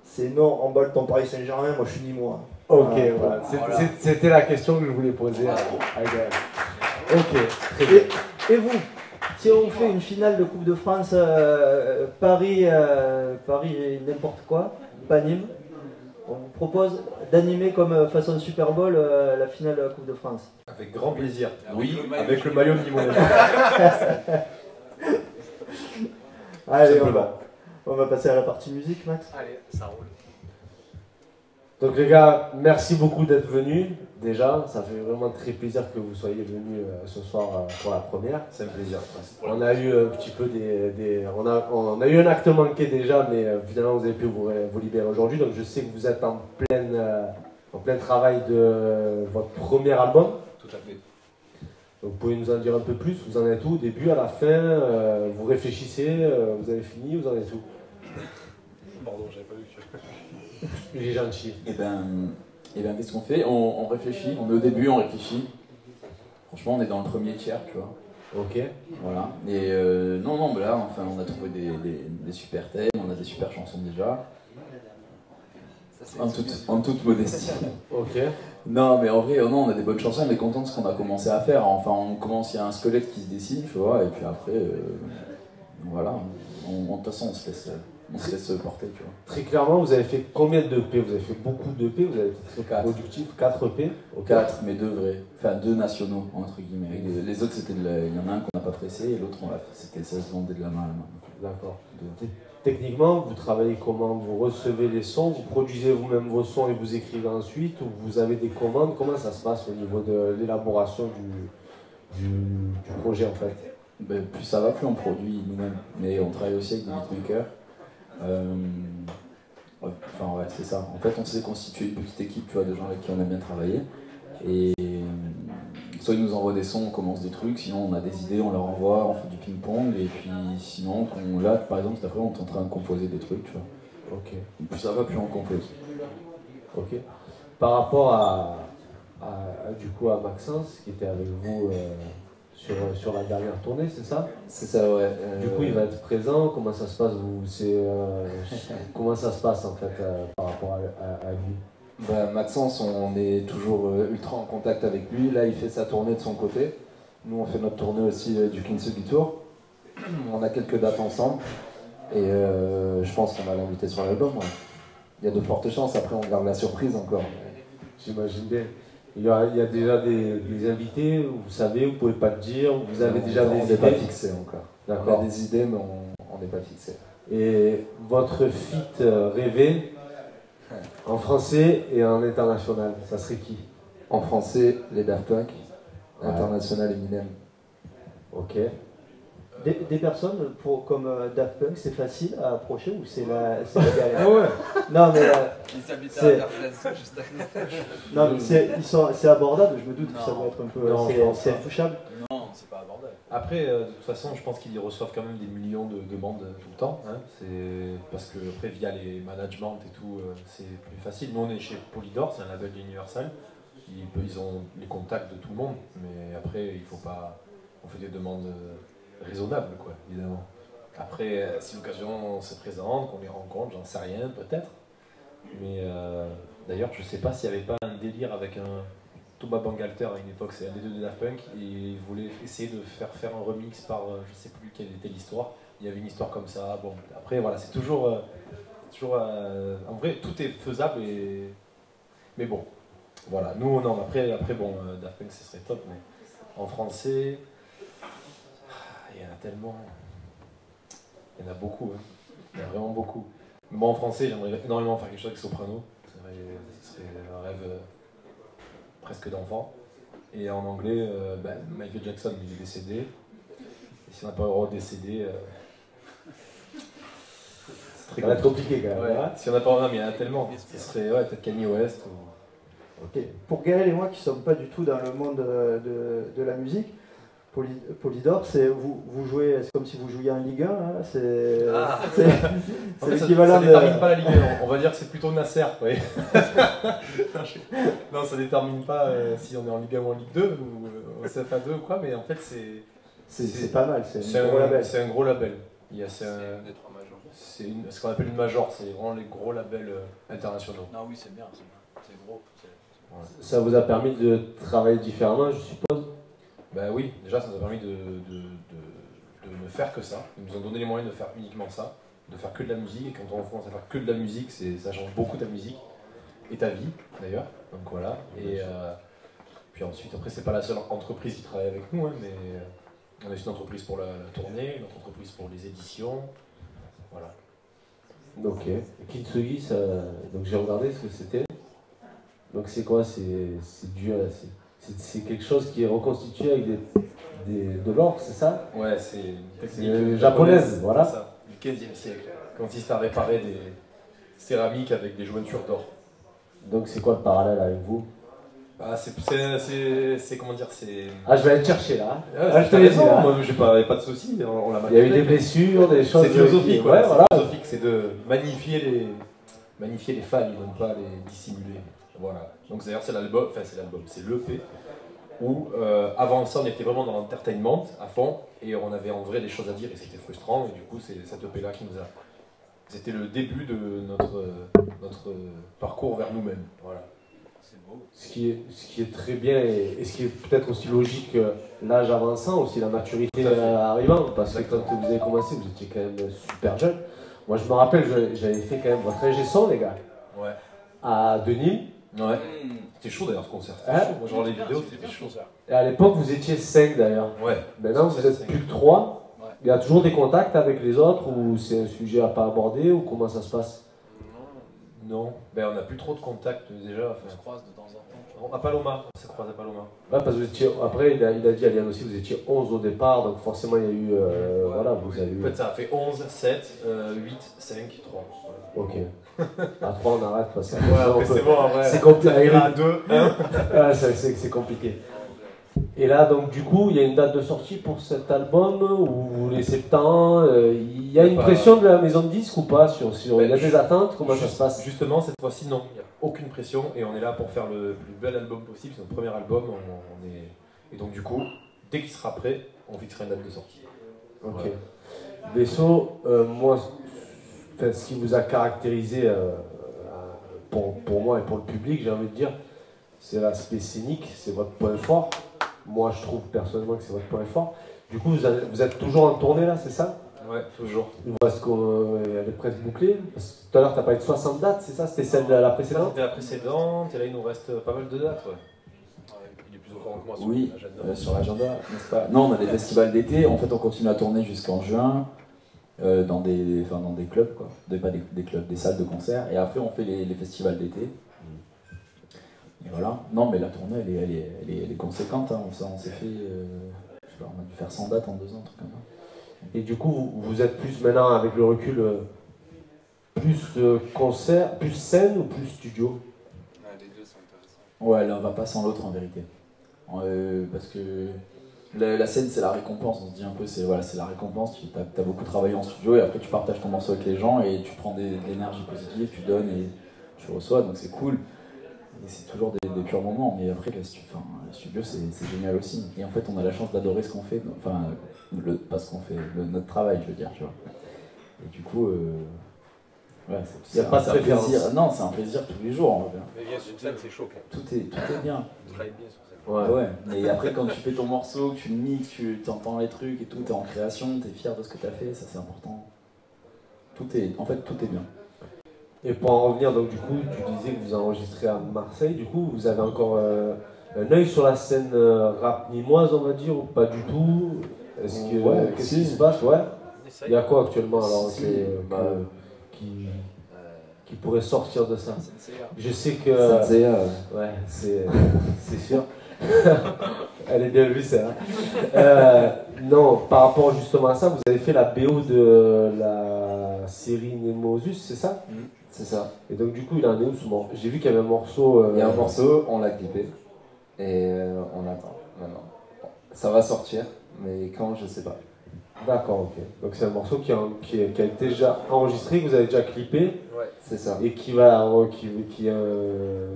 C'est non, emballe ton Paris Saint-Germain, moi je suis Nîmois. Ok, voilà. C'était la question que je voulais poser à Gaël. Ok, très bien. Et vous, si on fait une finale de Coupe de France, Paris n'importe quoi, pas Nîmes, on vous propose d'animer comme façon Super Bowl la finale de la Coupe de France. Avec grand plaisir. Oui, Avec le maillot de Nîmois. Allez, on va passer à la partie musique, Max. Allez, ça roule. Donc les gars, merci beaucoup d'être venus. Déjà, ça fait vraiment très plaisir que vous soyez venus ce soir pour la première. C'est un plaisir. On a eu un petit peu on a eu un acte manqué déjà, mais finalement vous avez pu vous libérer aujourd'hui. Donc je sais que vous êtes en plein travail de votre premier album. Tout à fait. Donc vous pouvez nous en dire un peu plus. Vous en êtes où, au début, à la fin? Vous réfléchissez, vous avez fini, vous en êtes où? Pardon, j'avais pas vu que Il est gentil. Et ben qu'est-ce qu'on fait? On réfléchit, on est au début, on réfléchit. Franchement, on est dans le premier tiers, tu vois. Ok. Voilà. Et non, mais là, enfin, on a trouvé des super thèmes, on a des super chansons déjà. En toute modestie. Ok. Non, mais en vrai, non, on a des bonnes chansons, on est content de ce qu'on a commencé à faire. Enfin, on commence, il y a un squelette qui se dessine, tu vois, et puis après, voilà. De toute façon, on se laisse porter, tu vois. Très clairement, vous avez fait combien de EP? Vous avez fait beaucoup d'EP, vous avez été très 4. productif. 4 EP? 4, mais 2 vrais. Enfin, 2 nationaux, entre guillemets. Les autres, c'était il y en a un qu'on n'a pas pressé, et l'autre, c'était ça se vendait de la main à la main. D'accord. Techniquement, vous travaillez comment? Vous recevez les sons, vous produisez vous-même vos sons et vous écrivez ensuite, ou vous avez des commandes? Comment ça se passe au niveau de l'élaboration du projet en fait? Ben, plus ça va, plus on produit nous-mêmes. Mais on travaille aussi avec des beatmakers. Enfin ouais, c'est ça. En fait, on s'est constitué une petite équipe, tu vois, de gens avec qui on aime bien travailler. Et soit ils nous envoient des sons, on commence des trucs, sinon on a des idées, on leur envoie, on fait du ping-pong, et puis sinon, là par exemple, cet après on est en train de composer des trucs, tu vois. Ok. Plus ça va, plus on compose. Ok. Par rapport du coup à Maxence, qui était avec vous sur la dernière tournée, c'est ça? C'est ça, ouais. Du coup, il va être présent. Comment ça se passe comment ça se passe en fait par rapport à lui? Bah, Maxence, on est toujours ultra en contact avec lui. Là, il fait sa tournée de son côté. Nous, on fait notre tournée aussi du Kintsugi Tour. On a quelques dates ensemble. Et je pense qu'on va l'inviter sur l'album. Ouais. Il y a de fortes chances. Après, on garde la surprise encore. J'imagine bien. Il y a déjà des invités, vous savez, vous pouvez pas le dire, vous avez déjà des idées. On n'est pas fixé encore. D'accord. On a des idées, mais on n'est pas fixé. Et votre feat rêvé, en français et en international, ça serait qui? En français, les Daft Punk. Ouais. International, Eminem. Ok. Des personnes comme Daft Punk, c'est facile à approcher ou c'est la galère? Ah ouais. Non mais ils habitent à Verplaise, juste à côté. non mais c'est abordable, je me doute que ça doit être un peu... Non, c'est intouchable. Non, c'est pas abordable. Après, de toute façon, je pense qu'ils reçoivent quand même des millions de demandes tout le temps. Hein. C'est parce que après, via les managements et tout, c'est plus facile. Nous, on est chez Polydor, c'est un label d'Universal. Ils ont les contacts de tout le monde, mais après, il faut pas. On fait des demandes raisonnables, quoi, évidemment. Après, si l'occasion se présente, qu'on les rencontre, j'en sais rien, peut-être. Mais d'ailleurs, je sais pas s'il n'y avait pas un délire avec un Thomas Bangalter à une époque, c'est un des deux de Daft Punk, et il voulait essayer de faire un remix par, je sais plus quelle était l'histoire. Il y avait une histoire comme ça. Bon, après, voilà, c'est toujours en vrai, tout est faisable, mais bon. Voilà, nous, non, après bon, Daft Punk, ce serait top, mais en français, il y en a tellement. Il y en a beaucoup, hein. Il y en a vraiment beaucoup. Moi, en français, j'aimerais énormément faire quelque chose avec Soprano. Ce serait un rêve presque d'enfant. Et en anglais, Michael Jackson, il est décédé. Et si on n'a pas le droit de décéder, c'est très Ça va être compliqué quand même. Ouais, si on n'a pas, non, mais il y en a tellement. Ce serait peut-être Kanye West ou. Ok. Pour Gaël et moi qui ne sommes pas du tout dans le monde de la musique, Polydor, c'est vous jouez, c'est comme si vous jouiez en Ligue 1, hein, c'est En fait, l'équivalent ça détermine pas la Ligue 1, on va dire que c'est plutôt Nasser. Oui. Non, ça détermine pas si on est en Ligue 1 ou en Ligue 2 ou CFA2 ou quoi, mais en fait c'est pas mal, c'est un gros label. C'est un gros label. C'est une des trois majors. C'est ce qu'on appelle une major, c'est vraiment les gros labels internationaux. Non, oui, c'est bien, c'est gros. Ça vous a permis de travailler différemment, je suppose? Ben oui, déjà ça nous a permis de ne faire que ça. Ils nous ont donné les moyens de faire uniquement ça, de faire que de la musique. Et quand on commence à faire que de la musique, ça change beaucoup ta musique et ta vie d'ailleurs. Donc voilà. Et puis ensuite, après, c'est pas la seule entreprise qui travaille avec nous, hein, mais on a aussi une entreprise pour la tournée, une autre entreprise pour les éditions. Voilà. Ok. Kintsugi, donc j'ai regardé ce que c'était. Donc c'est quoi? C'est quelque chose qui est reconstitué avec de l'or, c'est ça? Ouais, c'est une technique japonaise, voilà. Ça, du 15e siècle. Qui consiste à réparer des céramiques avec des jointures d'or. Donc c'est quoi le parallèle avec vous? Ah, c'est comment dire, c'est... Ah, je vais aller te chercher là. Je te laisse, moi j'ai pas de soucis, on l'a Il y a eu des blessures, des choses... C'est philosophique, ouais, voilà. Philosophique, c'est de magnifier les fans, ils ne pas les dissimuler. Voilà. Donc d'ailleurs c'est l'album, c'est l'EP, où avant ça on était vraiment dans l'entertainment à fond, et on avait en vrai des choses à dire et c'était frustrant, et du coup c'est cette EP là qui nous a... C'était le début de notre parcours vers nous-mêmes. Voilà. C'est beau. Ce qui est très bien et ce qui est peut-être aussi logique, l'âge avançant, aussi la maturité arrivant, parce que quand vous avez commencé, vous étiez quand même super jeune. Moi je me rappelle, j'avais fait quand même votre ingé son, les gars, Ouais. à Denis. Ouais. C'était chaud d'ailleurs ce concert. Hein? Chaud. Moi je regarde les vidéos, c'était chaud. Et à l'époque, vous étiez 5 d'ailleurs. Ouais. Maintenant, vous êtes plus que 3. Ouais. Il y a toujours des contacts avec les autres ou c'est un sujet à pas aborder ou comment ça se passe? Non. Ben on n'a plus trop de contacts déjà. On se croise de temps en temps. À Paloma, on s'est croisé à Paloma. Ouais, parce que vous étiez, après, il a dit à Liane aussi, vous étiez 11 au départ, donc forcément il y a eu. Voilà, vous avez eu. En fait, ça a fait 11, 7, 8, 5, 3. Voilà. Ok. À 3, on arrête parce que. Ouais, après c'est bon, en vrai. C'est compliqué. À 2, 1. Ouais, c'est compliqué. Et là, donc, du coup, il y a une date de sortie pour cet album ou les 70. Il y a une pression de la maison de disques ou pas sur il y a des attentes? Comment ça se passe? Justement, cette fois-ci, non. Il n'y a aucune pression et on est là pour faire le plus bel album possible. C'est notre premier album. Et donc, du coup, dès qu'il sera prêt, on fixera une date de sortie. Ok. Voilà. Vaisseau, moi, ce qui vous a caractérisé pour moi et pour le public, j'ai envie de dire, c'est l'aspect scénique, c'est votre point fort. Moi, je trouve personnellement que c'est votre point fort. Du coup, vous êtes toujours en tournée là, c'est ça? Ouais, toujours. Parce qu'elle est presque bouclée. Parce que tout à l'heure, tu as parlé de 60 dates, c'est ça? C'était celle de la précédente? C'était la précédente, et là, il nous reste pas mal de dates. Ouais. Il est plus au courant que moi sur Oui, l'agenda. sur l'agenda, n'est-ce pas? Non, on a des festivals d'été. En fait, on continue à tourner jusqu'en juin dans des clubs, quoi. Pas des clubs, des salles de concert. Et après, on fait les festivals d'été. Et voilà. Non, mais la tournée, elle est conséquente. Hein. On s'est fait, je sais pas, on a dû faire 100 dates en 2 ans, un truc comme ça. Et du coup, vous êtes plus maintenant, avec le recul, plus concert, plus scène ou plus studio? Les deux sont intéressants. Ouais, l'un va pas sans l'autre en vérité. Parce que la scène, c'est la récompense. On se dit un peu, c'est la récompense. Tu as beaucoup travaillé en studio et après tu partages ton morceau avec les gens et tu prends de l'énergie positive, tu donnes et tu reçois, donc c'est cool. Et c'est toujours des purs moments, mais après, le studio, c'est génial aussi. Et en fait, on a la chance d'adorer ce qu'on fait, enfin, pas ce qu'on fait, notre travail, je veux dire, tu vois. Et du coup, ouais, il n'y a pas de préférence. Plaisir. Non, c'est un plaisir tous les jours. Mais bien sur scène, c'est chaud quand même. Tout est bien. On travaille bien sur scène. Ouais. Mais après, quand tu fais ton morceau, que tu le mixes, tu entends les trucs et tout, t'es en création, t'es fier de ce que t'as fait, ça c'est important. En fait, tout est bien. Et pour en revenir, donc du coup, tu disais que vous enregistrez à Marseille, du coup, vous avez encore un œil sur la scène rap nîmoise, on va dire, ou pas du tout? Est-ce que qu'est-ce qui se passe? Ouais. Il y a quoi actuellement alors qui pourrait sortir de ça? Je sais que ouais, c'est sûr. Elle est bien vue, ça. Non, par rapport justement à ça, vous avez fait la BO de la série Nemosus, c'est ça? C'est ça. Et donc du coup, il en est où ce morceau? J'ai vu qu'il y avait un morceau... Il y a un morceau, on l'a clippé. Et on attend maintenant. Ça va sortir, mais quand, je sais pas. D'accord, ok. Donc c'est un morceau qui a été déjà enregistré, que vous avez déjà clippé. Ouais, c'est ça. Et qui est un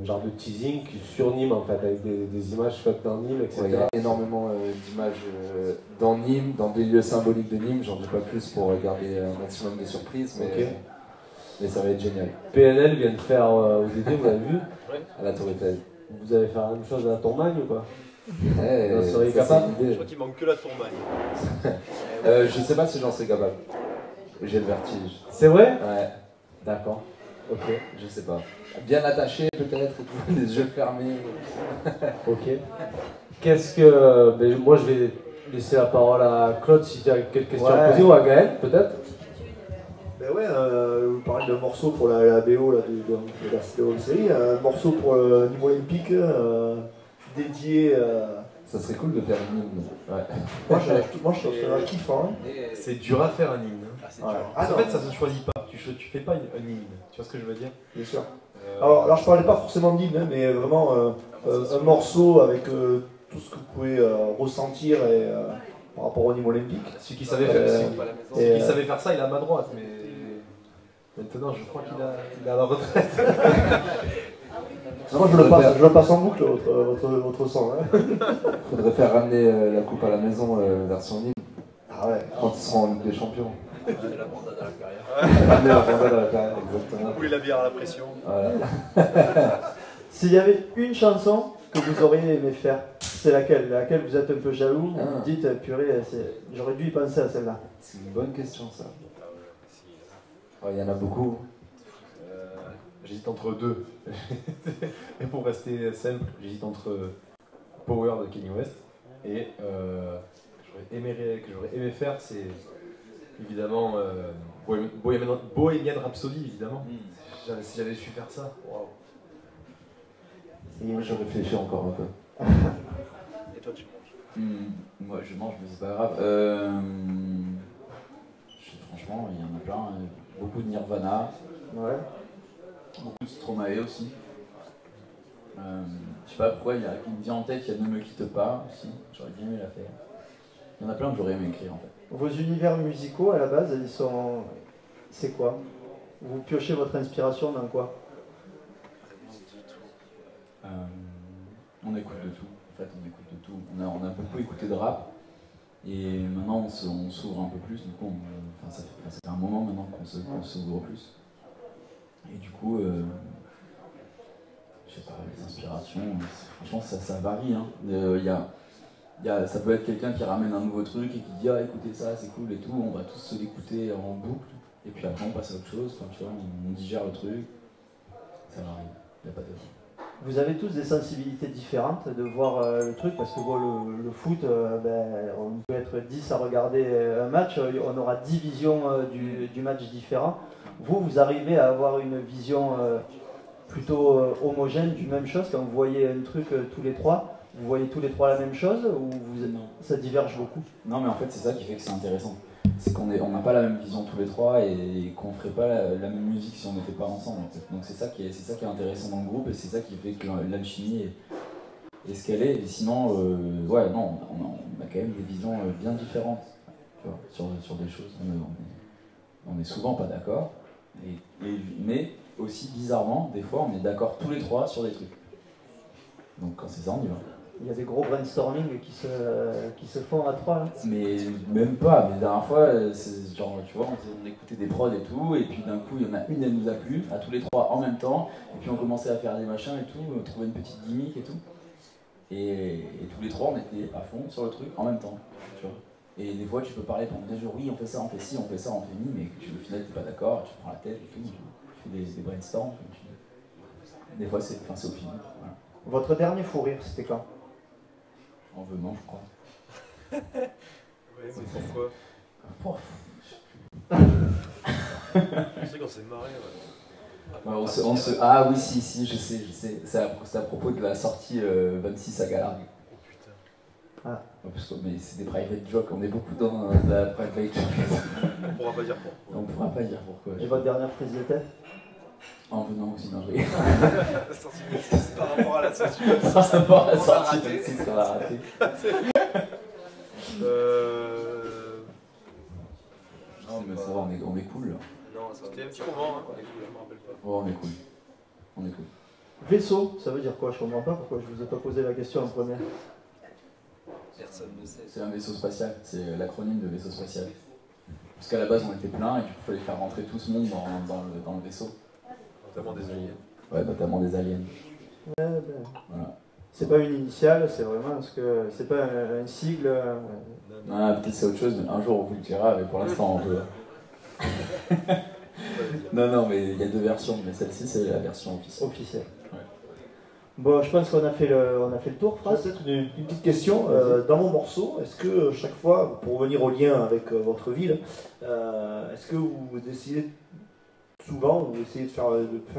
genre de teasing sur Nîmes en fait, avec des images faites dans Nîmes, etc. Ouais, il y a énormément d'images dans Nîmes, dans des lieux symboliques de Nîmes. J'en dis pas plus pour garder un maximum de surprises, mais ça va être génial. PNL vient de faire ODD, vous l'avez vu? À la Tour Eiffel. Vous allez faire la même chose à la Tourmagne ou pas? Vous seriez capable? Je crois qu'il manque que la tourmagne. Je sais pas si j'en serais capable. J'ai le vertige. C'est vrai? Ouais. D'accord. Ok. Je sais pas. Bien attaché peut-être, les yeux fermés. Ok. Qu'est-ce que... moi je vais laisser la parole à Claude si tu as quelques questions à poser, ou à Gaël peut-être. Ben ouais, vous parlez d'un morceau pour la BO là, de la série, un morceau pour le niveau olympique dédié. Ça serait cool de faire une hymne. Ouais. Moi je trouve ça kiffant. Hein. C'est dur à faire un hymne. Ouais. En fait, ça se choisit pas. Tu fais pas un hymne. Tu vois ce que je veux dire? Bien sûr. Alors je parlais pas forcément d'hymne, hein, mais vraiment un morceau avec tout ce que vous pouvez ressentir par rapport au niveau olympique. Celui qui savait faire ça, il est à ma droite, mais maintenant je crois qu'il est à la retraite. Non, moi je le passe en boucle votre son. Hein. Faudrait faire ramener la coupe à la maison version Nîmes. Ah ouais. Quand ils seront en Ligue des Champions. La bandade à la carrière. Ramener la bandade à la carrière, exactement. Couler la bière à la pression. Voilà. S'il y avait une chanson que vous auriez aimé faire, c'est laquelle? Laquelle vous êtes un peu jaloux? Vous dites, purée, j'aurais dû y penser à celle-là. C'est une bonne question ça. Il y en a beaucoup. J'hésite entre deux. Et pour rester simple, j'hésite entre Power de Kanye West et que j'aurais aimé faire, c'est évidemment Bohemian Rhapsody, évidemment. Si j'avais su faire ça, waouh. Moi je réfléchis encore un peu. Et toi tu manges? Moi je mange, mais c'est pas grave. Franchement, il y en a plein. Beaucoup de Nirvana. Ouais. Beaucoup de Stromae aussi. Je sais pas pourquoi, il me vient en tête, il y a Ne me quitte pas aussi. J'aurais bien aimé la faire. Il y en a plein que j'aurais aimé écrire en fait. Vos univers musicaux à la base, ils sont. C'est quoi? Vous piochez votre inspiration dans quoi? On écoute de tout. En fait, on écoute de tout. On a un peu peu écouté de rap. Et maintenant, on s'ouvre un peu plus. Du coup, ça fait un moment maintenant qu'on s'ouvre plus. Et du coup, je sais pas, les inspirations, franchement, ça varie. Hein. Ça peut être quelqu'un qui ramène un nouveau truc et qui dit ah écoutez ça c'est cool et tout, on va tous se l'écouter en boucle et puis après on passe à autre chose, enfin, tu vois, on digère le truc, ça varie, il n'y a pas de... Vous avez tous des sensibilités différentes de voir le truc parce que bon, le foot, on peut être 10 à regarder un match, on aura 10 visions du match différents. Vous arrivez à avoir une vision plutôt homogène du même chose quand vous voyez un truc tous les trois? Vous voyez tous les trois la même chose ou ça diverge beaucoup? Non mais en fait c'est ça qui fait que c'est intéressant. C'est qu'on n'a pas la même vision tous les trois et qu'on ne ferait pas la même musique si on n'était pas ensemble en fait. Donc c'est ça qui est intéressant dans le groupe et c'est ça qui fait que l'alchimie est ce qu'elle est. Et sinon, on a quand même des visions bien différentes, tu vois, sur des choses. On est souvent pas d'accord, mais aussi bizarrement, des fois on est d'accord tous les trois sur des trucs. Donc quand c'est ça, on y va. Il y a des gros brainstorming qui se font à trois. Là. Mais même pas, mais la dernière fois, c'est genre, tu vois, on écoutait des prods et tout, et puis d'un coup, il y en a une, elle nous a plu, à tous les trois en même temps, et puis on commençait à faire des machins et tout, on trouvait une petite gimmick et tout. Et tous les trois, on était à fond sur le truc en même temps, tu vois. Et des fois, tu peux parler pendant des jours, oui, on fait ça, on fait ci, on fait ça, on fait ni, mais au final, t'es pas d'accord, tu te prends la tête et tout, tu fais des brainstorms. Des fois, c'est au final. Voilà. Votre dernier fou rire, c'était quand? En venant, je crois. Oui, mais pourquoi? Je sais qu'on s'est marré. Ouais. Ah oui, si, je sais. C'est à propos de la sortie 26 à Galargue. Oh putain. Ah. Mais c'est des private jokes, on est beaucoup dans la private joke. On pourra pas dire pourquoi. On pourra pas dire pourquoi. Et votre dernière prise de tête? En venant aussi, non, Par rapport à la sortie. Par rapport à la sortie 26, on l'a raté. Non, mais ça va, on est cool. Là. Non, c'était un petit moment, hein. On est cool, je me rappelle pas. Oh, on est cool. On est cool. Vaisseau, ça veut dire quoi? Je comprends pas pourquoi je vous ai pas posé la question en première. Personne ne sait. C'est un vaisseau spatial, c'est l'acronyme de vaisseau spatial. Parce qu'à la base, on était plein et du coup, il fallait faire rentrer tout ce monde dans le vaisseau. Notamment des aliens. Ouais, notamment des aliens. Ouais, Voilà. C'est pas une initiale, c'est vraiment ce que. C'est pas un sigle. Ah, peut-être c'est autre chose, mais un jour on vous le dira, mais pour l'instant on peut. Non, mais il y a deux versions, mais celle-ci c'est la version officielle. Ouais. Bon, je pense qu'on a fait le tour, Phrase. Peut-être une petite question. Dans mon morceau, est-ce que chaque fois, pour revenir au lien avec votre ville, est-ce que vous essayez souvent, vous essayez de faire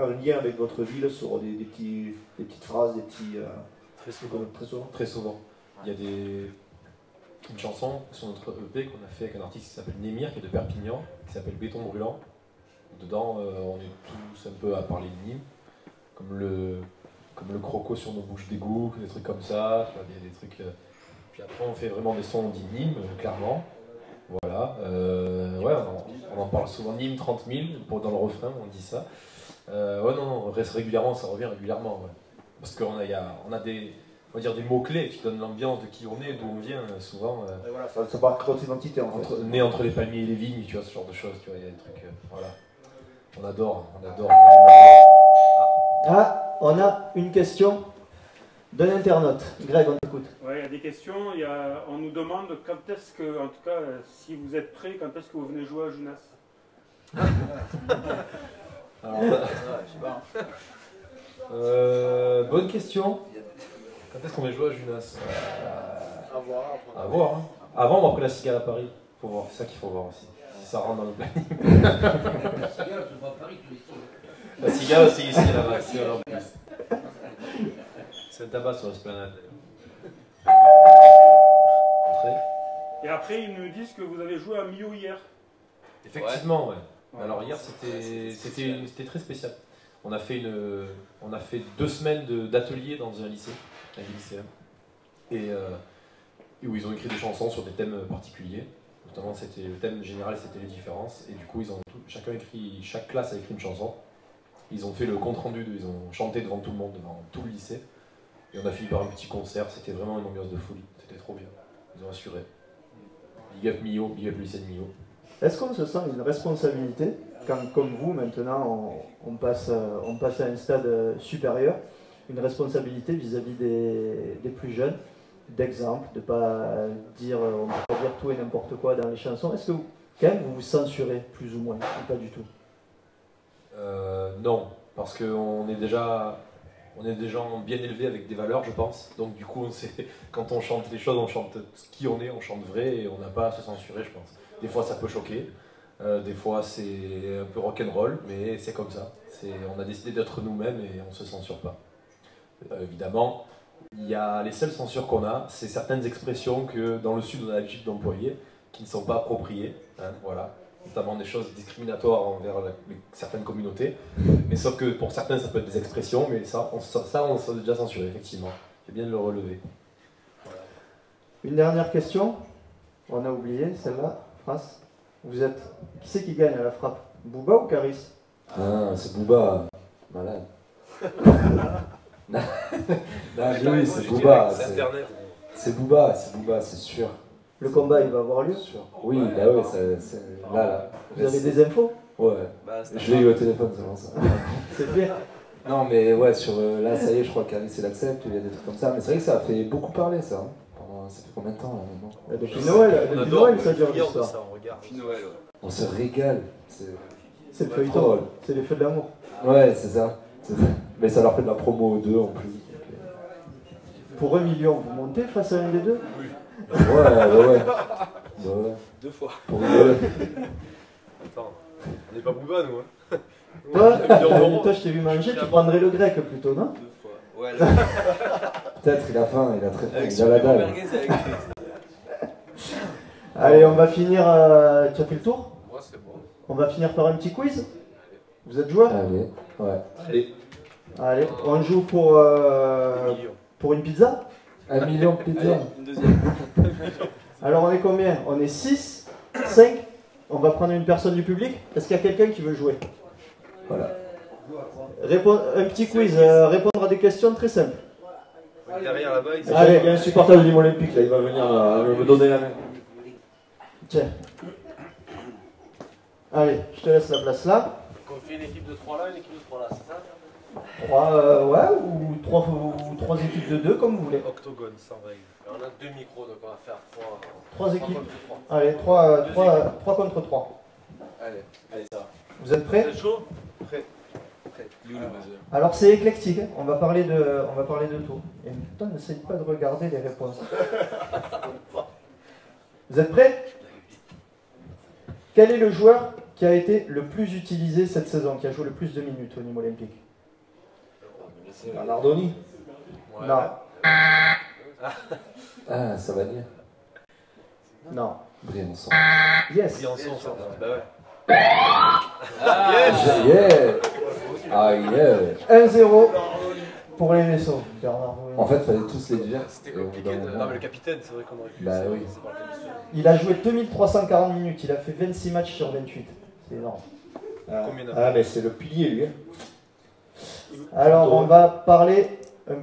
un lien avec votre ville sur des petites phrases, des petits... Très souvent. Très souvent. Très souvent. Il y a une chanson sur notre EP qu'on a fait avec un artiste qui s'appelle Némir, qui est de Perpignan, qui s'appelle Béton Brûlant. Dedans, on est tous un peu à parler de Nîmes, comme le croco sur nos bouches d'égout, des trucs comme ça. Il y a des trucs. Puis après, on fait vraiment des sons dits Nîmes, clairement. Voilà. Ouais, on en parle souvent. Nîmes 30 000, dans le refrain, on dit ça. Ouais, non, on reste régulièrement, ça revient régulièrement. Ouais. Parce qu'on a des mots-clés qui donnent l'ambiance de qui on est, d'où on vient, souvent. Voilà, ça part de notre identité en fait. Né entre les palmiers et les vignes, tu vois, ce genre de choses, tu vois, il y a des trucs. Voilà. On adore. Ah, on a une question d'un internaute. Greg, on t'écoute. Oui, il y a des questions. On nous demande quand est-ce que, en tout cas, si vous êtes prêts, quand est-ce que vous venez jouer à Junas? Alors, je sais pas. Bonne question. Quand est-ce qu'on va jouer à Junas? À voir. Hein. Avant ou après la Cigale à Paris? Faut voir, c'est ça qu'il faut voir aussi. Si ça rentre dans le planning. La Cigale, c'est pas à Paris, tu es ici. La Cigale, c'est ici, là-bas. C'est un tabac sur l'esplanade. Et après, ils nous disent que vous avez joué à Millau hier. Effectivement, ouais. Alors hier, c'était très spécial. On a fait 2 semaines d'atelier dans un lycée, un lycéen, et où ils ont écrit des chansons sur des thèmes particuliers. Notamment, le thème général, c'était les différences, et du coup, chaque classe a écrit une chanson. Ils ont fait le compte rendu, ils ont chanté devant tout le monde, devant tout le lycée. Et on a fini par un petit concert, c'était vraiment une ambiance de folie, c'était trop bien. Ils ont assuré. Big up Mio, big up Lucien Mio. Est-ce qu'on se sent une responsabilité quand, comme vous, maintenant, on passe à un stade supérieur, une responsabilité vis-à-vis des plus jeunes, d'exemple, de ne pas dire, on ne peut pas dire tout et n'importe quoi dans les chansons. Est-ce que quand même vous vous censurez plus ou moins, ou pas du tout? Non, parce qu'on est déjà des gens bien élevés avec des valeurs, je pense. Donc du coup, quand on chante les choses, on chante qui on est, on chante vrai et on n'a pas à se censurer, je pense. Des fois, ça peut choquer, des fois, c'est un peu rock'n'roll, mais c'est comme ça. On a décidé d'être nous-mêmes et on ne se censure pas. Évidemment, les seules censures qu'on a, c'est certaines expressions que dans le Sud, on a l'habitude d'employer, qui ne sont pas appropriées. Hein, voilà. Notamment des choses discriminatoires envers certaines communautés. Mais sauf que pour certains, ça peut être des expressions, mais ça on s'est déjà censuré, effectivement. C'est bien de le relever. Voilà. Une dernière question. On a oublié celle-là. France, vous êtes... Qui c'est qui gagne à la frappe? Booba ou Caris? Ah, c'est Booba. Malade. Oui, c'est Booba. C'est Booba, c'est sûr. Le combat, il va avoir lieu? Oui, bah ouais, là. Vous avez des infos? Ouais, je l'ai eu au téléphone, c'est vraiment ça. C'est fait. Non, mais ouais, là, ça y est, je crois qu'Alice l'accepte, il y a des trucs comme ça. Mais c'est vrai que ça a fait beaucoup parler, ça. Ça fait combien de temps, là, maintenant? Depuis Noël, ça dure l'histoire. On se régale. C'est le feuilleton, c'est les feux de l'amour. Ouais, c'est ça. Mais ça leur fait de la promo aux deux, en plus. Pour 1 million, vous montez face à un des deux? Oui. Ouais. 2 fois. Pour rigoler. Attends, on n'est pas Booba, nous. Hein. Toi, je t'ai vu manger, tu prendrais le grec plutôt, non? 2 fois. Ouais, Peut-être, il a faim, il a très faim, il a la dalle. Allez, on va finir. Tu as fait le tour? Moi, c'est bon. On va finir par un petit quiz. Vous êtes joueurs? Allez, ouais. Allez, on joue pour une pizza? 1 million de pizza. Une deuxième. Alors on est combien? On est 6, 5. On va prendre une personne du public. Est-ce qu'il y a quelqu'un qui veut jouer? Voilà. Un petit quiz, répondre à des questions très simples. Derrière là-bas, Allez, Il y a un supporter de Nîmes Olympique, là, il va venir me donner la main. Tiens. Allez, je te laisse la place là. on fait une équipe de 3 là, une équipe de 3 là, c'est ça? 3, ouais, ou 3 équipes de 2, comme vous voulez. Octogone, sans règle. On a 2 micros, donc on va faire 3 équipes. contre 3. Allez, 3 contre 3. Allez, ça va. Vous êtes prêts? Vous êtes chaud? Prêt. Il est où le buzzer? Alors c'est éclectique, hein. On va parler de tout. Et putain, n'essaye pas de regarder les réponses. Vous êtes prêts? Quel est le joueur qui a été le plus utilisé cette saison, qui a joué le plus de minutes au Nîmes Olympique? Nardoni. Ouais. Non. Ah, ça va dire. Non. Briançon. Yes. Briançon, ça va. Bah ouais. Yeah. Ah, yeah. 1-0 pour les vaisseaux. Bernard Rouet. En fait, il fallait tous les dire. C'était compliqué. Non, mais le capitaine, c'est vrai qu'on aurait pu. Bah oui. Il a joué 2340 minutes, il a fait 26 matchs sur 28. C'est énorme. Mais c'est le pilier, lui. Alors, on va parler un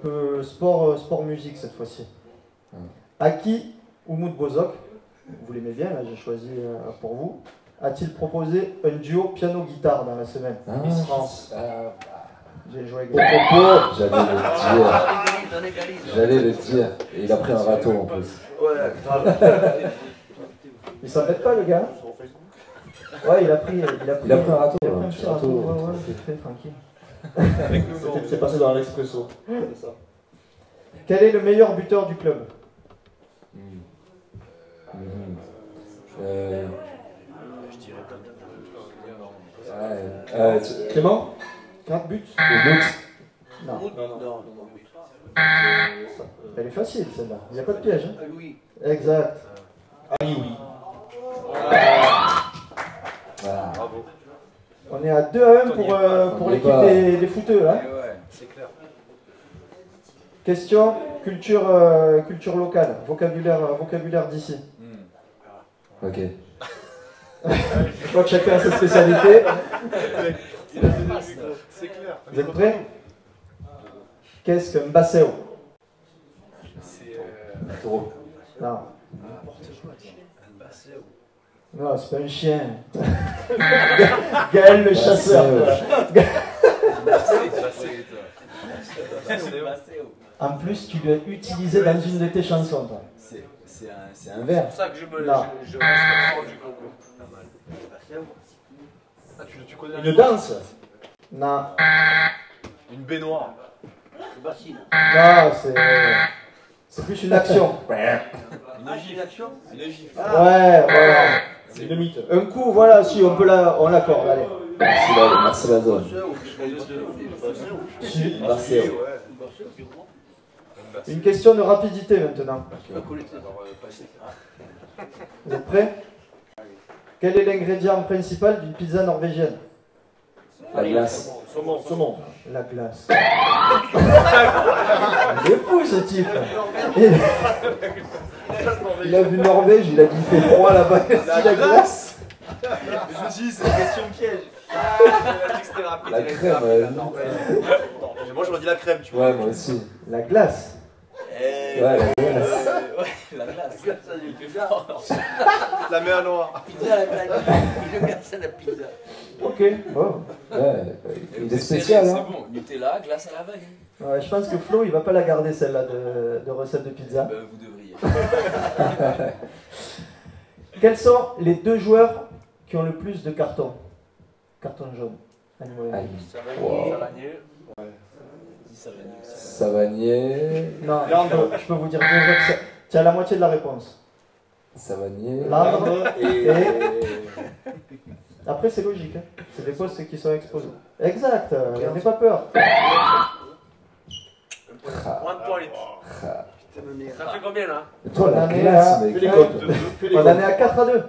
peu sport musique cette fois-ci. Aki Oumoud Bozok, vous l'aimez bien, là j'ai choisi pour vous, a-t-il proposé un duo piano-guitare dans la semaine? Miss France. J'ai joué avec J'allais le dire. Et il a pris un râteau en plus. Ouais, Il s'embête pas le gars? Ouais, il a pris un râteau. Il a pris un petit râteau, ouais, c'est très tranquille. C'est passé dans l'expresso. C'est ça. Quel est le meilleur buteur du club? Je dirais pas. Clément? 4 buts? Non. Non. Elle est facile celle-là, il n'y a pas de piège. Hein? Oui. Exact. Ali, oui. Bravo. On est à 2-1 pour l'équipe des footeux. Hein? Ouais, c'est clair. Question culture locale, vocabulaire d'ici. Ok. Je crois que chacun a sa spécialité. C'est clair. Vous êtes prêts? Qu'est-ce qu'un basseo? C'est. Taureau. Non. Un basset. Non, c'est pas un chien. Gaël le chasseur. En plus, tu l'as utilisé dans une de tes chansons, toi. C'est un verre. C'est pour ça que je me Non. je reste hors du concours. Pas mal. Ah, tu connais Une danse. Non. Une baignoire. Le bassine. Non, c'est plus une action. Une action. Une gifle. Ouais, voilà. C'est une mythe. Un coup, voilà, si on peut on l'accorde, allez. Merci la zone. Si. Une question de rapidité maintenant. Vous êtes prêts? Quel est l'ingrédient principal d'une pizza norvégienne? La glace. Saumon. La glace. Il est fou ce type. Il a vu Norvège, il a dit il fait froid là-bas. La glace. Je me suis dit, c'est une question piège. C'était rapide. La crème. Moi, j'aurais dit la crème, tu vois. Ouais, moi aussi. La glace. Ouais, la glace. La glace. Ça, il fait fort. La mer noire. Pizza, la glace. Je glace à la pizza. Ok, bon. Ouais, il est spécial, C'est hein. bon, Nutella, glace à la vanille. Ouais, je pense que Flo, il va pas la garder celle-là de recette de pizza. Vous devriez. Quels sont les deux joueurs qui ont le plus de cartons? Carton jaune. Animaux Aïe. Savanier. Savanier. Savanier. Non, je peux vous dire déjà que tu as la moitié de la réponse. Savanier. L'arbre et... Après, c'est logique. Hein. C'est des postes qui sont exposés. Exact, n'en aie pas peur. One point. Ça fait combien là? Toi, la On en est glace, à- mec. On en est à 4-2.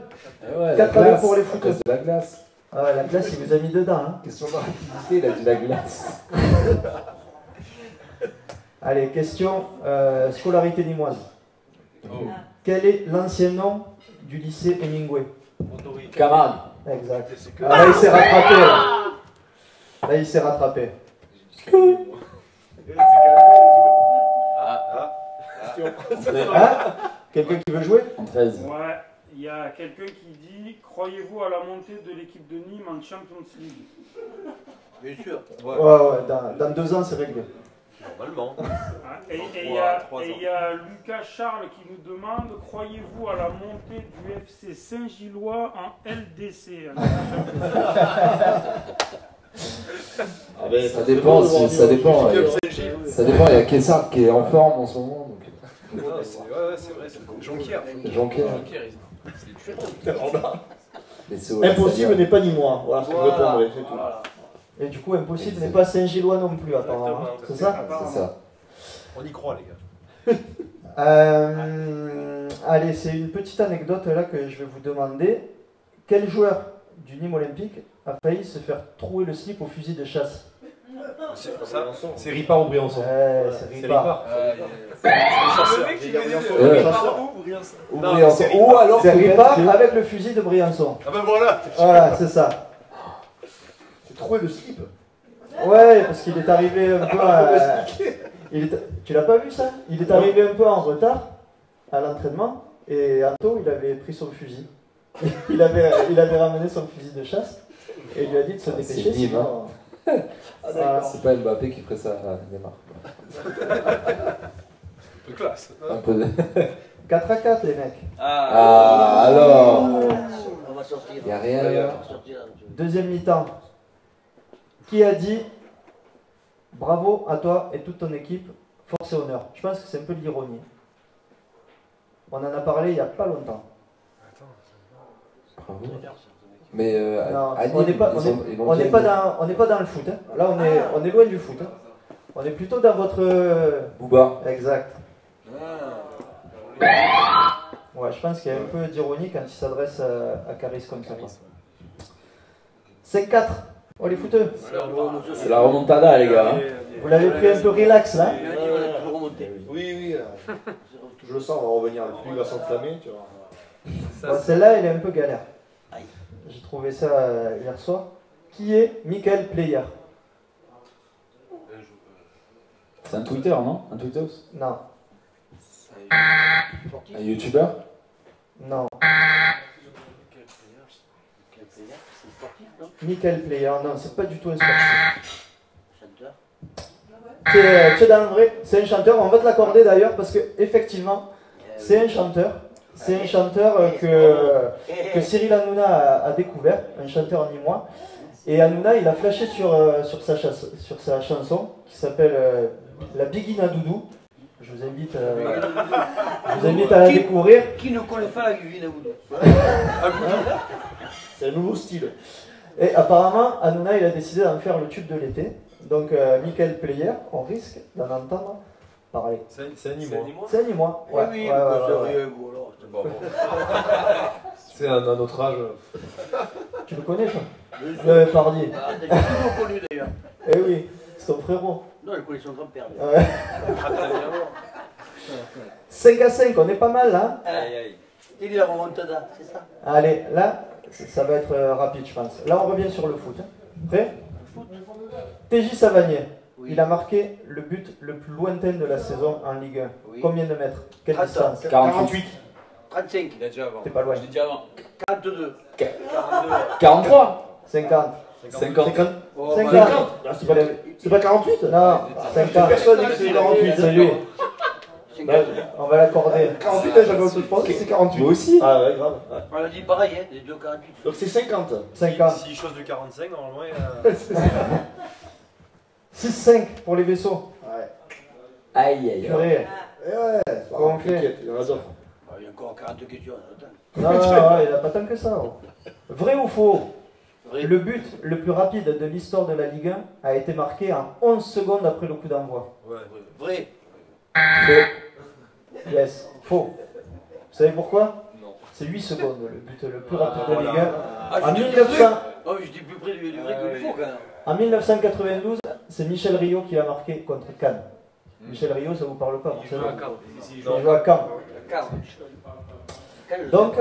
Ouais, 4-2 pour les footeux. C'est la glace. Ah ouais, la glace, il vous a mis dedans. Hein. Question de rapidité, il a dit la glace. Allez, question scolarité limoise. Quel est l'ancien nom du lycée Hemingway? Camarade. Exact. Ah, là, il s'est rattrapé. Là, il s'est rattrapé. Hein? Quelqu'un qui veut jouer? En 13. Ouais, il y a quelqu'un qui dit croyez-vous à la montée de l'équipe de Nîmes en Champions League? Bien sûr. Ouais, dans 2 ans, c'est réglé. Normalement. Et il y a Lucas Charles qui nous demande croyez-vous à la montée du FC Saint-Gillois en LDC? Ah ben, Ça dépend, ça dépend. Ça dépend, il y a Kessart qui est en forme en ce moment. Donc... Ouais, c'est vrai. Jonquière. Jonquière. Impossible n'est pas ni moi. Voilà ce que je répondrai, c'est tout. Et du coup, impossible n'est pas Saint-Gillois non plus, apparemment. C'est ça? C'est ça. On y croit, les gars. Allez, c'est une petite anecdote là que je vais vous demander. Quel joueur du Nîmes Olympique a failli se faire trouer le slip au fusil de chasse? C'est Ripard ou Briançon? Ouais, c'est Ripard. C'est le chasseur. Ou alors C'est Ripard avec le fusil de Briançon. Ah ben voilà. Voilà, c'est ça. C'est trouvé le slip. Ouais, parce qu'il est arrivé un peu à... Tu l'as pas vu ça? Il est arrivé un peu en retard à l'entraînement et Anto, il avait pris son fusil. Il avait ramené son fusil de chasse et il lui a dit de se dépêcher. Nîmes, Sinon... C'est pas Mbappé qui ferait ça à Neymar. Un peu classe. Un peu de... 4-4 les mecs. Ah, alors On va sortir. Il n'y a rien. On va sortir. Deuxième mi-temps. Qui a dit bravo à toi et toute ton équipe, force et honneur? Je pense que c'est un peu de l'ironie. On en a parlé il n'y a pas longtemps. Bravo. Mais Non, à Nîmes, on n'est pas, ils ont on n'est bien pas gagné. on n'est pas dans le foot. Hein. Là, on est loin du foot. Hein. On est plutôt dans votre... Booba. Exact. Ouais, je pense qu'il y a un peu d'ironie quand il s'adresse à Caris comme ça. 5-4. Oh les footeux. C'est la remontada, les gars. Vous l'avez pris un peu relax là. Oui. Je le sens, on va revenir. Lui, il va s'enflammer, tu vois. Bon, celle-là, elle est un peu galère. J'ai trouvé ça hier soir. Qui est Michael Player? C'est un Twitter, non? Un tweetos? Non. Un youtubeur? Non. C'est sportif, non? Michael Player, non, c'est pas du tout un sportif. Chanteur. Tu es dans le vrai, c'est un chanteur, on va te l'accorder d'ailleurs parce que effectivement, c'est un chanteur. C'est un chanteur que Cyril Hanouna a découvert, un chanteur nîmois. Et Hanouna, il a flashé sur sa chanson qui s'appelle La Biguina Doudou. Je vous invite à la découvrir. Qui ne connaît pas la Biguina Doudou? C'est un nouveau style. Et apparemment, Hanouna, il a décidé d'en faire le tube de l'été. Donc, Michael Player, on risque d'en entendre parler. C'est un Nîmois. C'est un Nîmois. Ouais, oui, c'est un autre âge. Tu le connais, ça? Pardi. Ah, t'as toujours connu d'ailleurs. Eh oui, c'est ton frérot. Non, elle connaît son grand-père. Ouais. 5-5, on est pas mal là. Aïe, aïe. Il est la remontada, c'est ça? Allez, là, ça va être rapide, je pense. Là, on revient sur le foot. Prêt? TJ Savanier, il a marqué le but le plus lointain de la saison en Ligue 1. Oui. Combien de mètres? Quelle 30. distance? 48. 35. Il a déjà avant. T'es pas loin. Je l'ai dit avant. 42. 43. 50. 50. 50. Ah, c'est pas 48? Non, 50. Personne dit que c'est 48. C'est lui. On va l'accorder. 48, j'avais autre chose, c'est 48. Moi aussi. Ah ouais, grave. Ouais. On a dit pareil, hein, les deux 48. Donc c'est 50. 50. Si chose de 45, normalement, il y a... 6-5 pour les vaisseaux. Ouais. Aïe, aïe, aïe. Purée. Et ouais, Comment on fait? t'inquiète, il y en a d'autres. Ah, il y a encore 42 questions, attends. Non, il n'a pas tant que ça. Vrai ou faux? Vrai. Le but le plus rapide de l'histoire de la Ligue 1 a été marqué en 11 secondes après le coup d'envoi. Ouais. Vrai. Faux. Yes. Faux. Vous savez pourquoi? Non. C'est 8 secondes le but le plus rapide de la Ligue 1. Ah, En j'étais 1900 plus près. Oh, j'étais plus près du vrai que du faux, quand même. En 1992, c'est Michel Rio qui a marqué contre Cannes. Michel Rio, ça vous parle pas forcément. Il joue à Caen. Donc,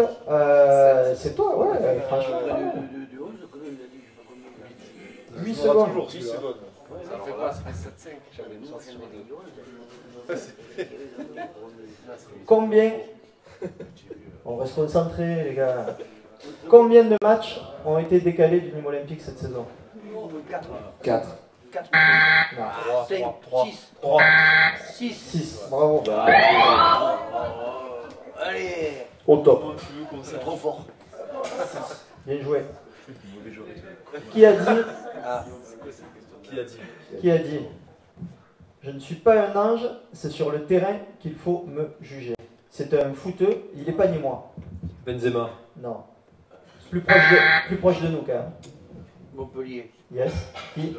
c'est toi, ouais, franchement. 8 secondes. 8 secondes. Ça fait quoi? Ça fait 7-5. J'avais une chance sur les deux. Combien, on va se concentrer les gars, combien de matchs ont été décalés du Nîmes Olympique cette saison? 4. 4. Non. 5, 6. 3. 6. 6, bravo. Allez. Au top. C'est trop fort. Bien joué. Qui a dit Qui a dit? Qui a dit? Je ne suis pas un ange, c'est sur le terrain qu'il faut me juger. C'est un footeux, il n'est pas ni moi. Benzema. Non. Plus proche de nous quand même. Montpellier. Yes. Qui?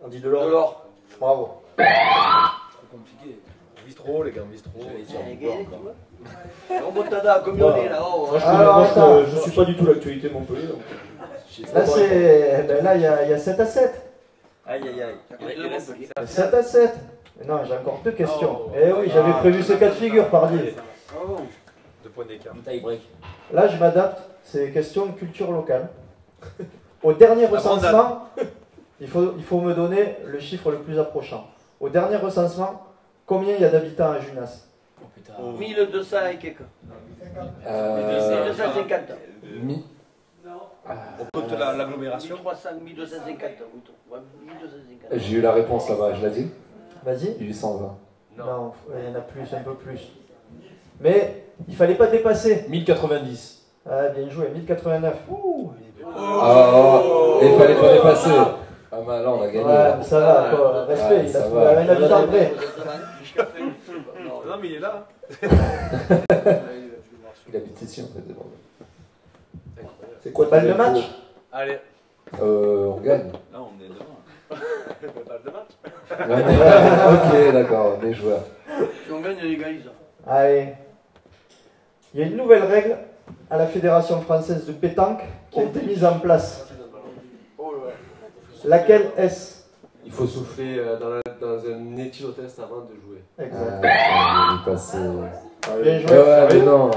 Andy Delors. Delors. Bravo. Trop compliqué. Bistrot, les gars, bistrot. Remontada, comme on est là-haut. Moi, je Alors, connais- moi, attends. je suis pas du tout l'actualité de Montpellier. Donc. Là, c'est, ben là, il y a 7 à 7. Aïe, aïe, aïe. Il reste 7 à 7. Non, j'ai encore 2 questions. Oh. Eh oui, j'avais prévu ce cas de figure, pardi. 2 points d'écart. Tie break. Là, je m'adapte. C'est question de culture locale. Au dernier recensement, il faut me donner le chiffre le plus approchant. Au dernier recensement, combien il y a d'habitants à Junas? 1200 et quelques. 1250. On compte l'agglomération. 1300, 1250. Ouais, 1250. J'ai eu la réponse là-bas, je l'ai dit. Vas-y. 820. Non, il y en a plus, un peu plus. Mais il fallait pas dépasser. 1090. Ah, bien joué, 1089. Il fallait pas dépasser. Ah bah là on a gagné. Ouais, mais ça va, quoi. Respect, Ouais, il a ça trouvé va. un habitant près. Non, mais il est là. Il habite ici en fait. c'est bon. C'est quoi Balle de match? Allez. On gagne. Là, on est devant. Balle de match. Ok, d'accord, les joueurs. Si on gagne, on égalise. Allez. Il y a une nouvelle règle à la Fédération française de pétanque qui a été mise en place. Laquelle est-ce? Il faut souffler dans un éthylotest avant de jouer. Exact. Il est passé. Bien joué. Ouais, mais non.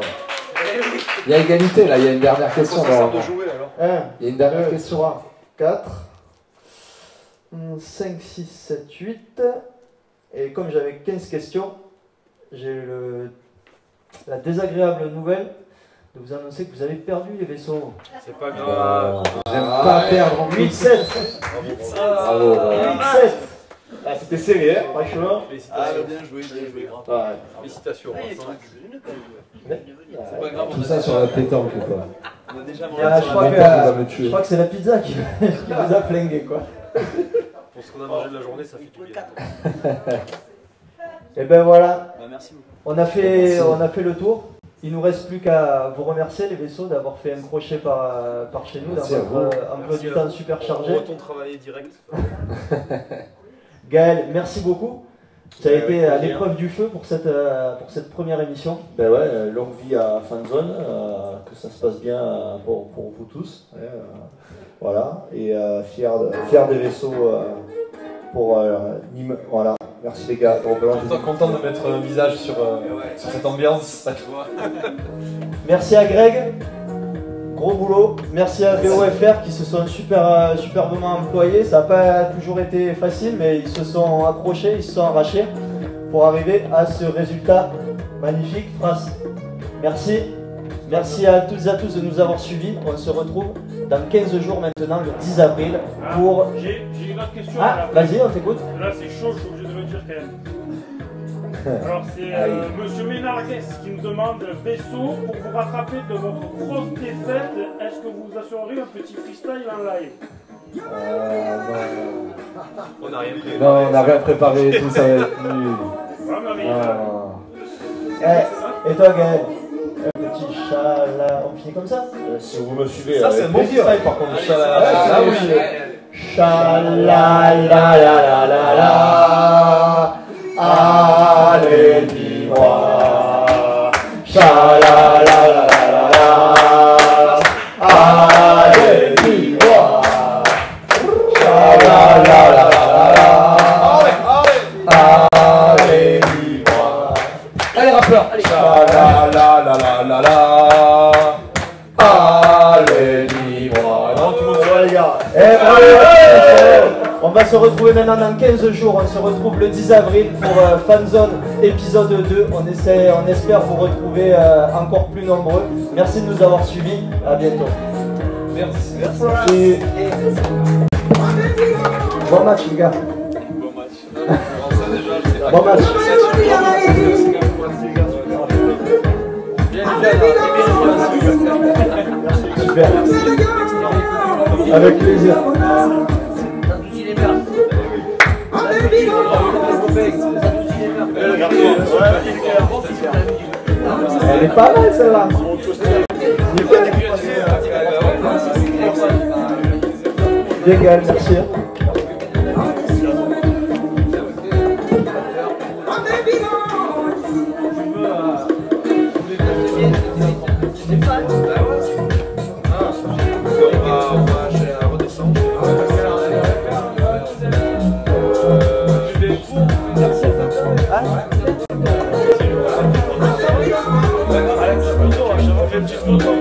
Il y a égalité là, il y a une dernière question. De jouer alors. 1, Il y a une dernière 2, question. 3, 4, 5, 6, 7, 8. Et comme j'avais 15 questions, j'ai la désagréable nouvelle de vous annoncer que vous avez perdu les vaisseaux. C'est pas grave. J'aime pas perdre. 8-7. Bravo. 8-7. Ah, c'était serré, hein, franchement. Félicitations. Bien joué, bien joué. Ouais. Félicitations. C'est pas grave, Tout ça sur la pétanque, quoi. on a déjà Ah, je crois Mental, il va me que tuer. c'est la pizza qui vous a flingué, quoi. Pour ce qu'on a mangé de la journée, ça fait du bien. Et ben voilà, Bah, merci beaucoup. on a fait le tour. Il nous reste plus qu'à vous remercier les vaisseaux d'avoir fait un crochet par chez nous, Merci à dans votre emploi du temps super chargé. On retourne travailler direct. Gaël, merci beaucoup. Tu as Avec été à plaisir. l'épreuve du feu pour cette première émission. Ben ouais, longue vie à Fanzone, que ça se passe bien pour vous tous. Voilà, et fier des vaisseaux pour Nîmes. Voilà, merci les gars. Content de mettre un visage sur cette ambiance. Merci à Greg, gros boulot. Merci à VOFR qui se sont superbement employés. Ça n'a pas toujours été facile, mais ils se sont accrochés, ils se sont arrachés pour arriver à ce résultat magnifique. France, merci. Merci à toutes et à tous de nous avoir suivis. On se retrouve dans 15 jours maintenant, le 10 avril, pour... J'ai une autre question. Ah, vas-y, on t'écoute. Là, c'est chaud, je suis obligé de le dire quand même. Alors, c'est Monsieur Ménargues qui nous demande vaisseau pour vous rattraper de votre grosse défaite. Est-ce que vous assurerez un petit freestyle en live? On n'a rien préparé. Non, on n'a rien préparé, tout ça va être nul. Ouais, mais Et toi, Gaël? Un petit chat là, on finit comme ça? Si vous me suivez, Ça, c'est un bon style par contre. Ah oui. Chat la la la la la la. Allez, dis-moi. Chat la la la la la la. Allez, dis-moi. Chat la la la la la. Allez, dis-moi. Allez, rappeur, allez. La la la la la la. Allez, dis-moi. Non, tout le monde Ouais, les gars. On va se retrouver maintenant dans 15 jours. On se retrouve le 10 avril pour Fanzone épisode 2. On espère vous retrouver encore plus nombreux. Merci de nous avoir suivis. À bientôt. Merci. Et... Bon match, les gars. Bon match. Bon match. Super. Avec plaisir. Elle est pas mal celle-là. Bien Gaël, merci. Allez, c'est plutôt, je refais un petit photo.